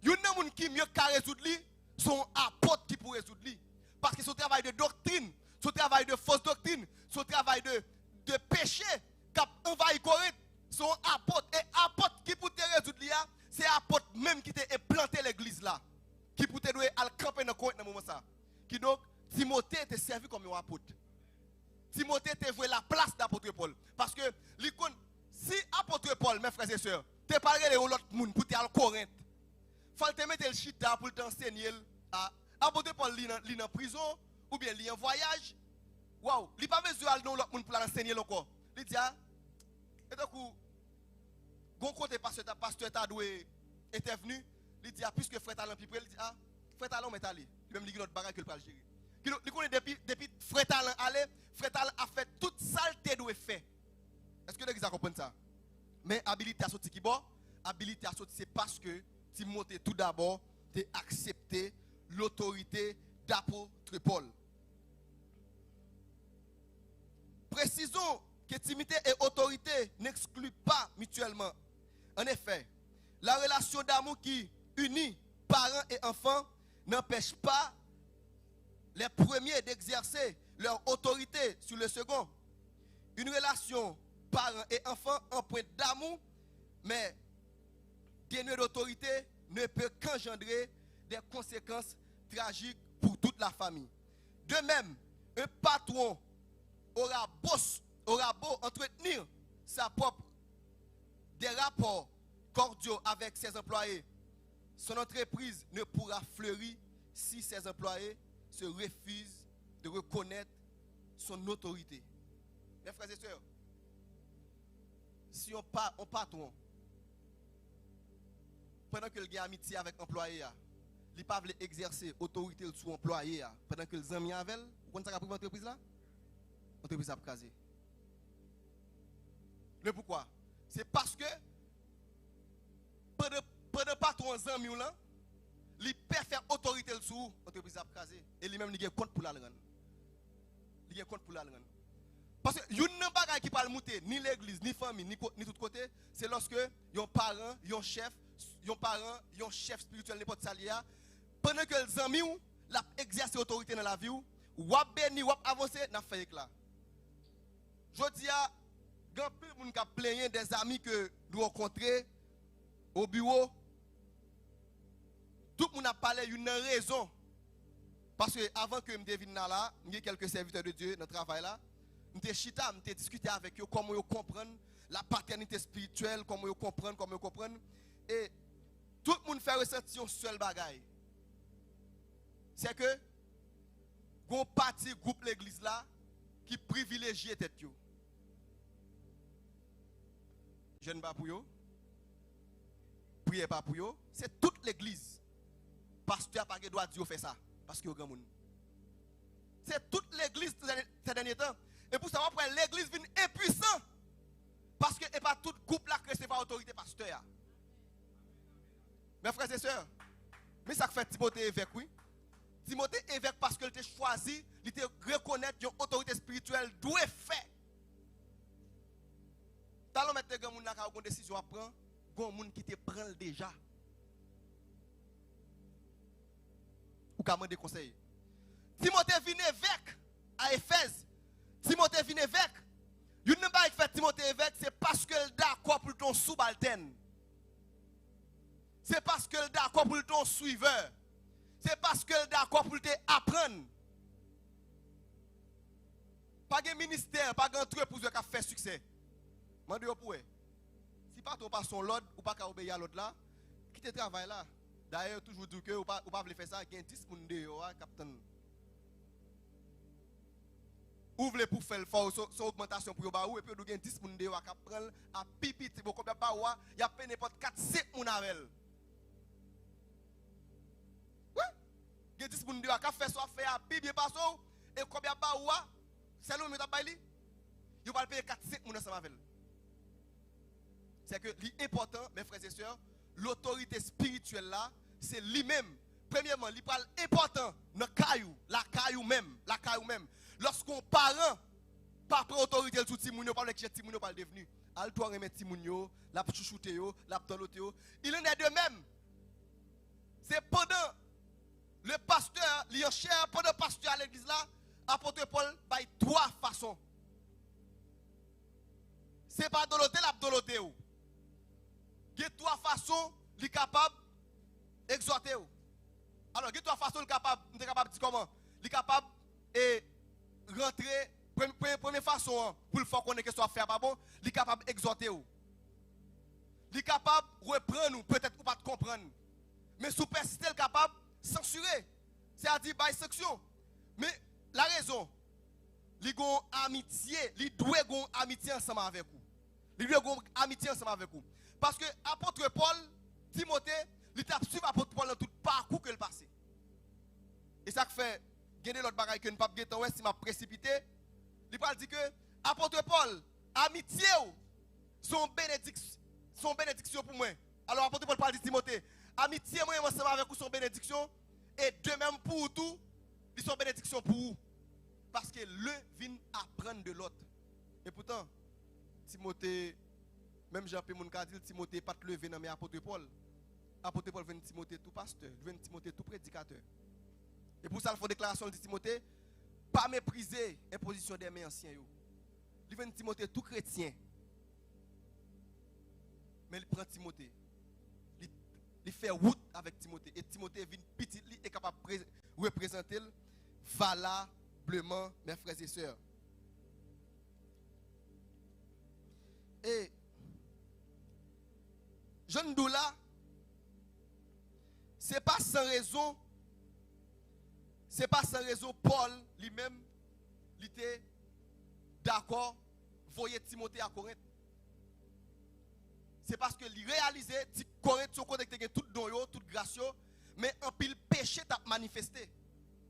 il y a des gens qui mieux qu'à résoudre lui, sont apôtres qui pour résoudre lui. Parce que c'est un travail de doctrine, c'est un travail de fausse doctrine, c'est un travail de péché qui a envahi Corinthe. Sont apôtres. Et apôtres qui pour te résoudre lui, c'est apôtres même qui t'a implanté l'église là. Qui pour te douer à camper dans Corinthe dans ce moment ça. Qui donc, Timothée était servi comme un apôtre. Timothée était voué la place d'apôtre Paul. Parce que, si apôtre Paul, mes frères et sœurs, te parlé de l'autre monde pour te aller à Corinthe, il faut te mettre le chita pour t'enseigner. Apôtre Paul, il est en prison, ou bien il est en voyage. Waouh, il n'a pas besoin d'aller dans l'autre monde pour l'enseigner encore. Il dit, et donc, quand côté pasteur était venu, il dit, puisque frère Talon pipe, il dit, frère Talon est allé. Il même dit notre barrage que le parle gérer. Il connaît depuis frère Talon allé, frère Talon a fait toute saleté doit faire. Est-ce que l'église a compris ça? Mais habilité à sortir qui bon? Habilité à sortir, c'est parce que Timothée tout d'abord a accepté l'autorité d'apôtre Paul. Précisons que timidité et autorité n'excluent pas mutuellement. En effet, la relation d'amour qui unit parents et enfants n'empêche pas les premiers d'exercer leur autorité sur le second. Une relation parents et enfants empreinte d'amour, mais dénuée d'autorité, ne peut qu'engendrer des conséquences tragiques pour toute la famille. De même, un patron aura beau entretenir des rapports cordiaux avec ses employés. Son entreprise ne pourra fleurir si ses employés se refusent de reconnaître son autorité. Mes frères et sœurs, si on patron, pendant que le a amitié avec l'employé, il ne peut pas exercer autorité sur l'employé, pendant que les amis avec, vous comprenez ça pour l'entreprise là? L'entreprise a casé. Le pourquoi? C'est parce que pendant patron les amis là, il peut faire autorité sur l'entreprise a casé. Et lui-même il a compte pour la rendre. Il a compte pour la rendre. Parce que il n'y a pas qui parle monter ni l'église, ni famille, ni tout côté, c'est lorsque yon parent, yon chef spirituel n'importe salia, pendant que les amis ou la exercer autorité dans la vie ou béni ou avancer n'a fait éclat. Je dis à grand peu moun ka plaigner des amis que nous rencontrer au bureau. Tout le monde a parlé d'une raison. Parce que avant que je devine là, il y a quelques serviteurs de Dieu dans le travail là. Je suis discuté avec eux comment ils comprennent la paternité spirituelle, comment ils comprennent. Et tout le monde fait ressentir un seul bagaille. C'est que, gon parti groupe l'église là, qui privilégie tête yo. Jeune pas pour yo. Priez pas pour yo. C'est toute l'église. Pasteur pas droit de faire ça. Parce que yo grand monde. C'est toute l'église ces derniers temps. Et pour ça, après, l'église vient impuissant. Parce que et pas tout groupe là que c'est pas autorité pasteur. Mes frères et sœurs, mais ça fait Timothée évêque, oui. Timothée évêque parce qu'il t'a choisi, il te reconnaître une autorité spirituelle d'où est fait. Talon mettre grand monde n'a une décision à prendre, grand monde qui te prend déjà. Ou comment des conseils. Timothée vient évêque à Éphèse. Timothée vient évêque. Il n'a pas fait Timothée évêque, c'est parce que le d'accord pour ton subalterne. C'est parce que le d'accord pour ton suiveur. C'est parce que le d'accord pour te apprendre. Pas de ministère, pas d'entreprise qui a fait succès. Je dis pour si pas ton pas son l'ordre ou pas qu'à obéir à l'autre là, quitte travail là. D'ailleurs, toujours dire que ou pas faire ça, il y a 10 personnes dehors, capitaine. Ouvre pour faire son augmentation pour ou et puis il y a 10 personnes dehors qui prennent à pipi, il y a n'importe 4-5 personnes avec elle. Il y a 10 personnes qui fait ça, fait à pipi, et combien de baoua, c'est l'homme qui a bailli. Il il va payer 4-5 personnes ensemble avec elle. C'est que l'important, mes frères et sœurs, l'autorité spirituelle là, c'est lui-même. Premièrement, il parle important dans la caillou même. Lorsqu'on parent, pas prendre autorité sur Timounio, pas le Timounio pas le devenu. Al toi remettre Timounio, la chouchouté yo, la tolote yo. Il en est de même. C'est pendant le pasteur, pendant le pasteur à l'église là, apôtre Paul by 3 façons. C'est pas doloter la doloter yo. Il y a 3 façons, il est capable d'exhorter. Alors, il y a 3 façons, il est capable de dire comment. Il est capable de rentrer. Première façon, pour le faire qu'on ait que soit faire pas bon, il est capable d'exhorter. Il est capable de reprendre, peut-être ou pas de comprendre. Mais sous persiste, il est capable de censurer. C'est-à-dire, par sanction. Mais la raison, il y a amitié, il doit avoir amitié ensemble avec vous. Il doit avoir amitié ensemble avec vous. Parce que apôtre Paul, Timothée, il t'a suivi apôtre Paul dans tout parcours que le passé. Et ça fait gagner l'autre bagaille que ne pas gagner si m'a précipité. Il parle dit que apôtre Paul, amitié son bénédiction pour moi. Alors apôtre Paul parle de Timothée, amitié moi ensemble avec vous son bénédiction et de même pour tout, ils sont bénédiction pour vous. Parce que le vient apprendre de l'autre. Et pourtant Timothée, même Jean-Pierre Mounka dit Timothée pas te lever dans mes apôtre Paul. Apôtre Paul vient Timothée tout pasteur, vient Timothée tout prédicateur. Et pour ça, il faut déclaration de Timothée, pas mépriser l'imposition des mains anciens. Il vient Timothée tout chrétien. Mais il prend Timothée. Il fait route avec Timothée. Et Timothée vient petit, il est capable de représenter valablement, mes frères et sœurs. Et Jean Doula, c'est pas sans raison Paul lui-même il était d'accord voyer Timothée à Corinthe. C'est parce que il réalisait que Corinthe sont connectés tout don yo, tout grâce mais un pile péché t'a manifesté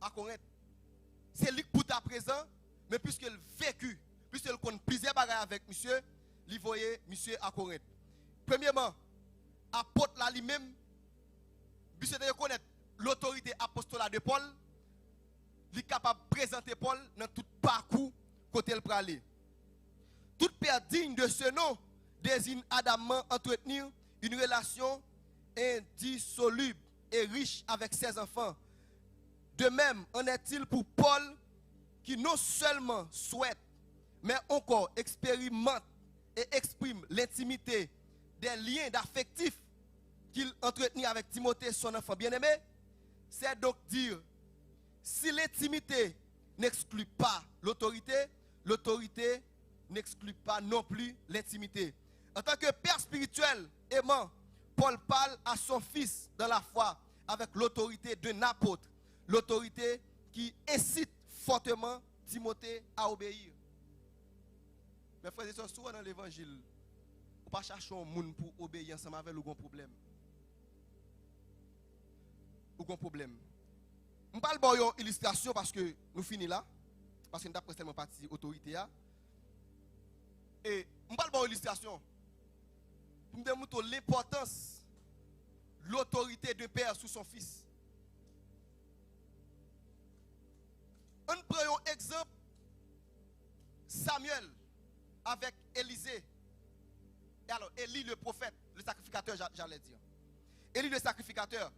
à Corinthe. C'est lui pour ta présent, mais puisqu'il vécu, puisqu'il connaît plusieurs bagages avec monsieur, il voyait monsieur à Corinthe. Premièrement, apôtre là lui-même, puisque de reconnaître l'autorité apostolale de Paul, il est capable de présenter Paul dans tout parcours côté le praler. Tout père digne de ce nom désigne adamant entretenir une relation indissoluble et riche avec ses enfants. De même, en est-il pour Paul qui non seulement souhaite, mais encore expérimente et exprime l'intimité des liens d'affectif qu'il entretenait avec Timothée, son enfant bien-aimé. C'est donc dire, si l'intimité n'exclut pas l'autorité, l'autorité n'exclut pas non plus l'intimité. En tant que père spirituel aimant, Paul parle à son fils dans la foi avec l'autorité d'un apôtre, l'autorité qui incite fortement Timothée à obéir. Mes frères et sœurs, souvent dans l'évangile, on ne pas chercher un monde pour obéir ensemble avec le grand problème. Aucun problème. Je parle de une illustration parce que nous finissons là. Parce que nous avons tellement partie autorité. Et je parle de une illustration. Pour me démontrer l'importance de l'autorité de père sur son fils. On prend un exemple. Samuel avec Élisée. Et alors, Élie le prophète, le sacrificateur, j'allais dire. Élie le sacrificateur.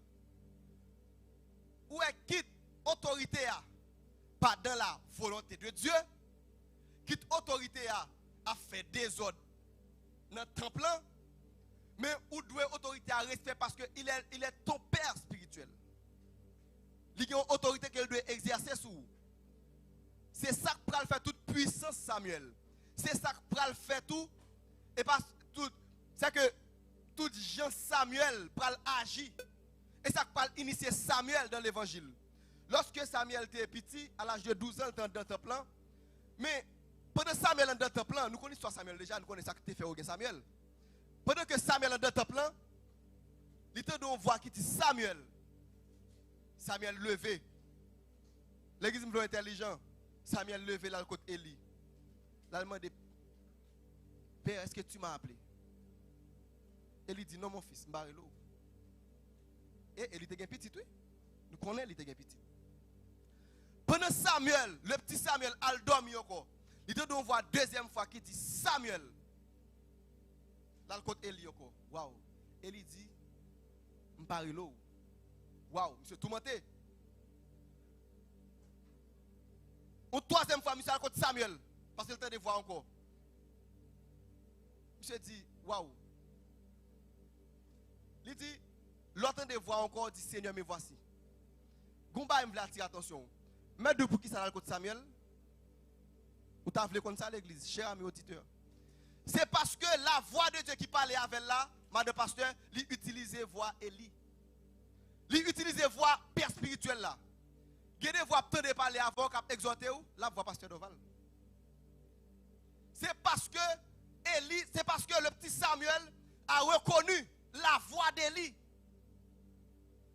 Où est quitte autorité pas dans la volonté de Dieu, quitte autorité a fait des ordres dans le temple, mais où doit autorité à respect parce qu'il est ton père spirituel. Il y a une autorité qu'elle doit exercer sur vous. C'est ça qui va faire toute puissance Samuel. C'est ça qui va faire tout. Et parce tout, c'est que tout Jean Samuel va agir. Et ça va initier Samuel dans l'évangile. Lorsque Samuel était petit, à l'âge de 12 ans, dans le temple, mais pendant Samuel dans le temple, nous connaissons Samuel déjà, nous connaissons ce que tu fait au Samuel. Pendant que Samuel dans le temple, il était dans une voix qui dit Samuel. Samuel levé. L'église est intelligent. Samuel levé là le côté Élie. Là, il demande Père, est-ce que tu m'as appelé? Élie dit, non, mon fils, m'barre l'eau. Et Élie était un petit, oui. Nous connaissons Élie était un petit. Pendant Samuel, le petit Samuel, al dormi encore. Il te donne voir deuxième fois qui dit Samuel. Là, le côté Élie encore. Waouh. Élie dit, m'barre l'eau. Waouh, monsieur tout monté. Une troisième fois, monsieur, à côté Samuel. Parce qu'il t'a de voir encore. Monsieur dit, waouh. Il dit, l'autre de voir encore, dit Seigneur, me voici. Goumba, il me attirer attention. Mais de pour qui ça dans le côté Samuel? Ou t'as voulu comme ça à l'église, cher ami auditeur. C'est parce que la voix de Dieu qui parlait avec là, madame pasteur, il utilisait voix Élie. Il utilisait voix père spirituel là. Il y a des voix peut de parler avant qu'à exhorter ou la voix pasteur Doval. C'est parce que Élie, c'est parce que le petit Samuel a reconnu la voix d'Élie.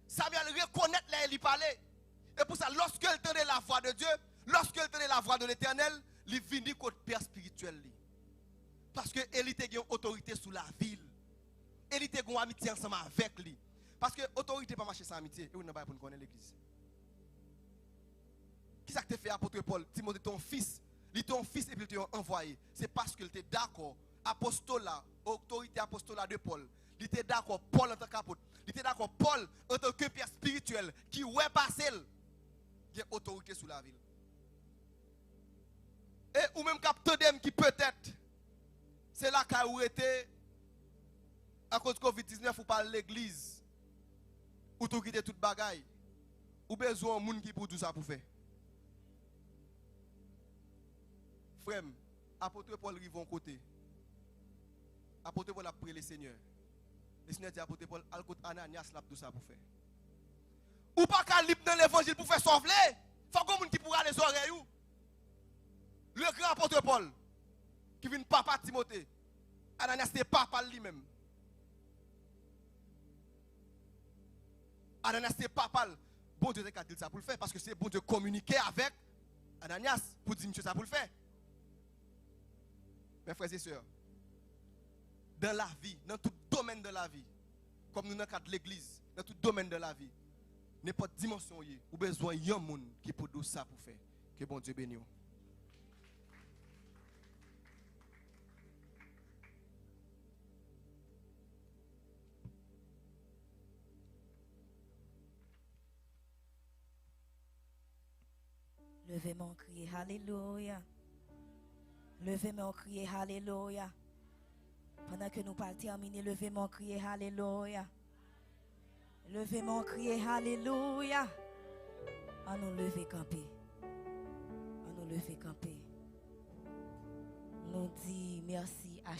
Samuel reconnaît là Élie parler. Et pour ça, lorsqu'il entendait la voix de Dieu, lorsqu'il entendait la voix de l'Éternel, il venait contre père spirituel. Parce que Élie a une autorité sur la ville. Élie a une amitié ensemble avec lui. Parce que l'autorité n'est pas marcher sans amitié. Et on n'a pas pour connaître l'église. Qui ça que tu fait apôtre Paul? Timothée, ton fils. Il est ton fils et puis il t'a envoyé. C'est parce qu'il était d'accord. Apostolat, autorité apostolat de Paul. Il était d'accord, Paul en tant qu'apôtre. Il était d'accord, Paul en tant que père spirituel qui ouais passé. Il y a autorité sur la ville. Et ou même capteur qui peut-être, c'est là qu'a où était à cause de Covid-19 ou par l'église. Ou tout quitter toute bagaille. Ou besoin de monde qui pour tout ça pour faire. Frère, apôtre Paul arrive en côté. Apôtre Paul a prié le Seigneur. Le Seigneur dit à apôtre Paul, al côté Ananias l'a tout ça pour faire. Ou pas qu'à libre dans l'évangile pour faire sauver. Faut qu'on monde qui pourra les oreilles ou. Le grand apôtre Paul qui vient papa Timothée. Ananias c'est papa lui-même. Ananias c'est papa. Bon Dieu a dit ça pour le faire parce que c'est bon Dieu communiquer avec Ananias pour dire monsieur ça pour le faire. Mes frères et sœurs, dans la vie, dans tout domaine de la vie, comme nous dans le cadre de l'église, dans tout domaine de la vie, n'importe dimension, ou besoin d'un monde qui peut faire ça pour faire. Que bon Dieu bénisse. Levez mon cri, Alléluia. Levez mon cri, Alléluia. Pendant que nous pas terminer, levez mon cri, Alléluia. Levez mon cri, Alléluia. On nous lever camper. On nous lever camper. Nous dit merci à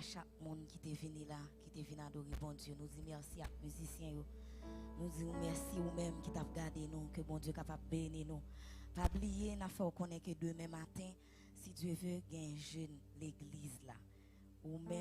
chaque monde qui est venu là, qui est venu adorer bon Dieu. Nous dit merci à musiciens. Nous disons merci ou même qui t'a gardé nous, que bon Dieu capable de bénir nous. Pas oublier, n'a fait connaître que demain matin, si Dieu veut, il y a un jeune l'église là. Ou même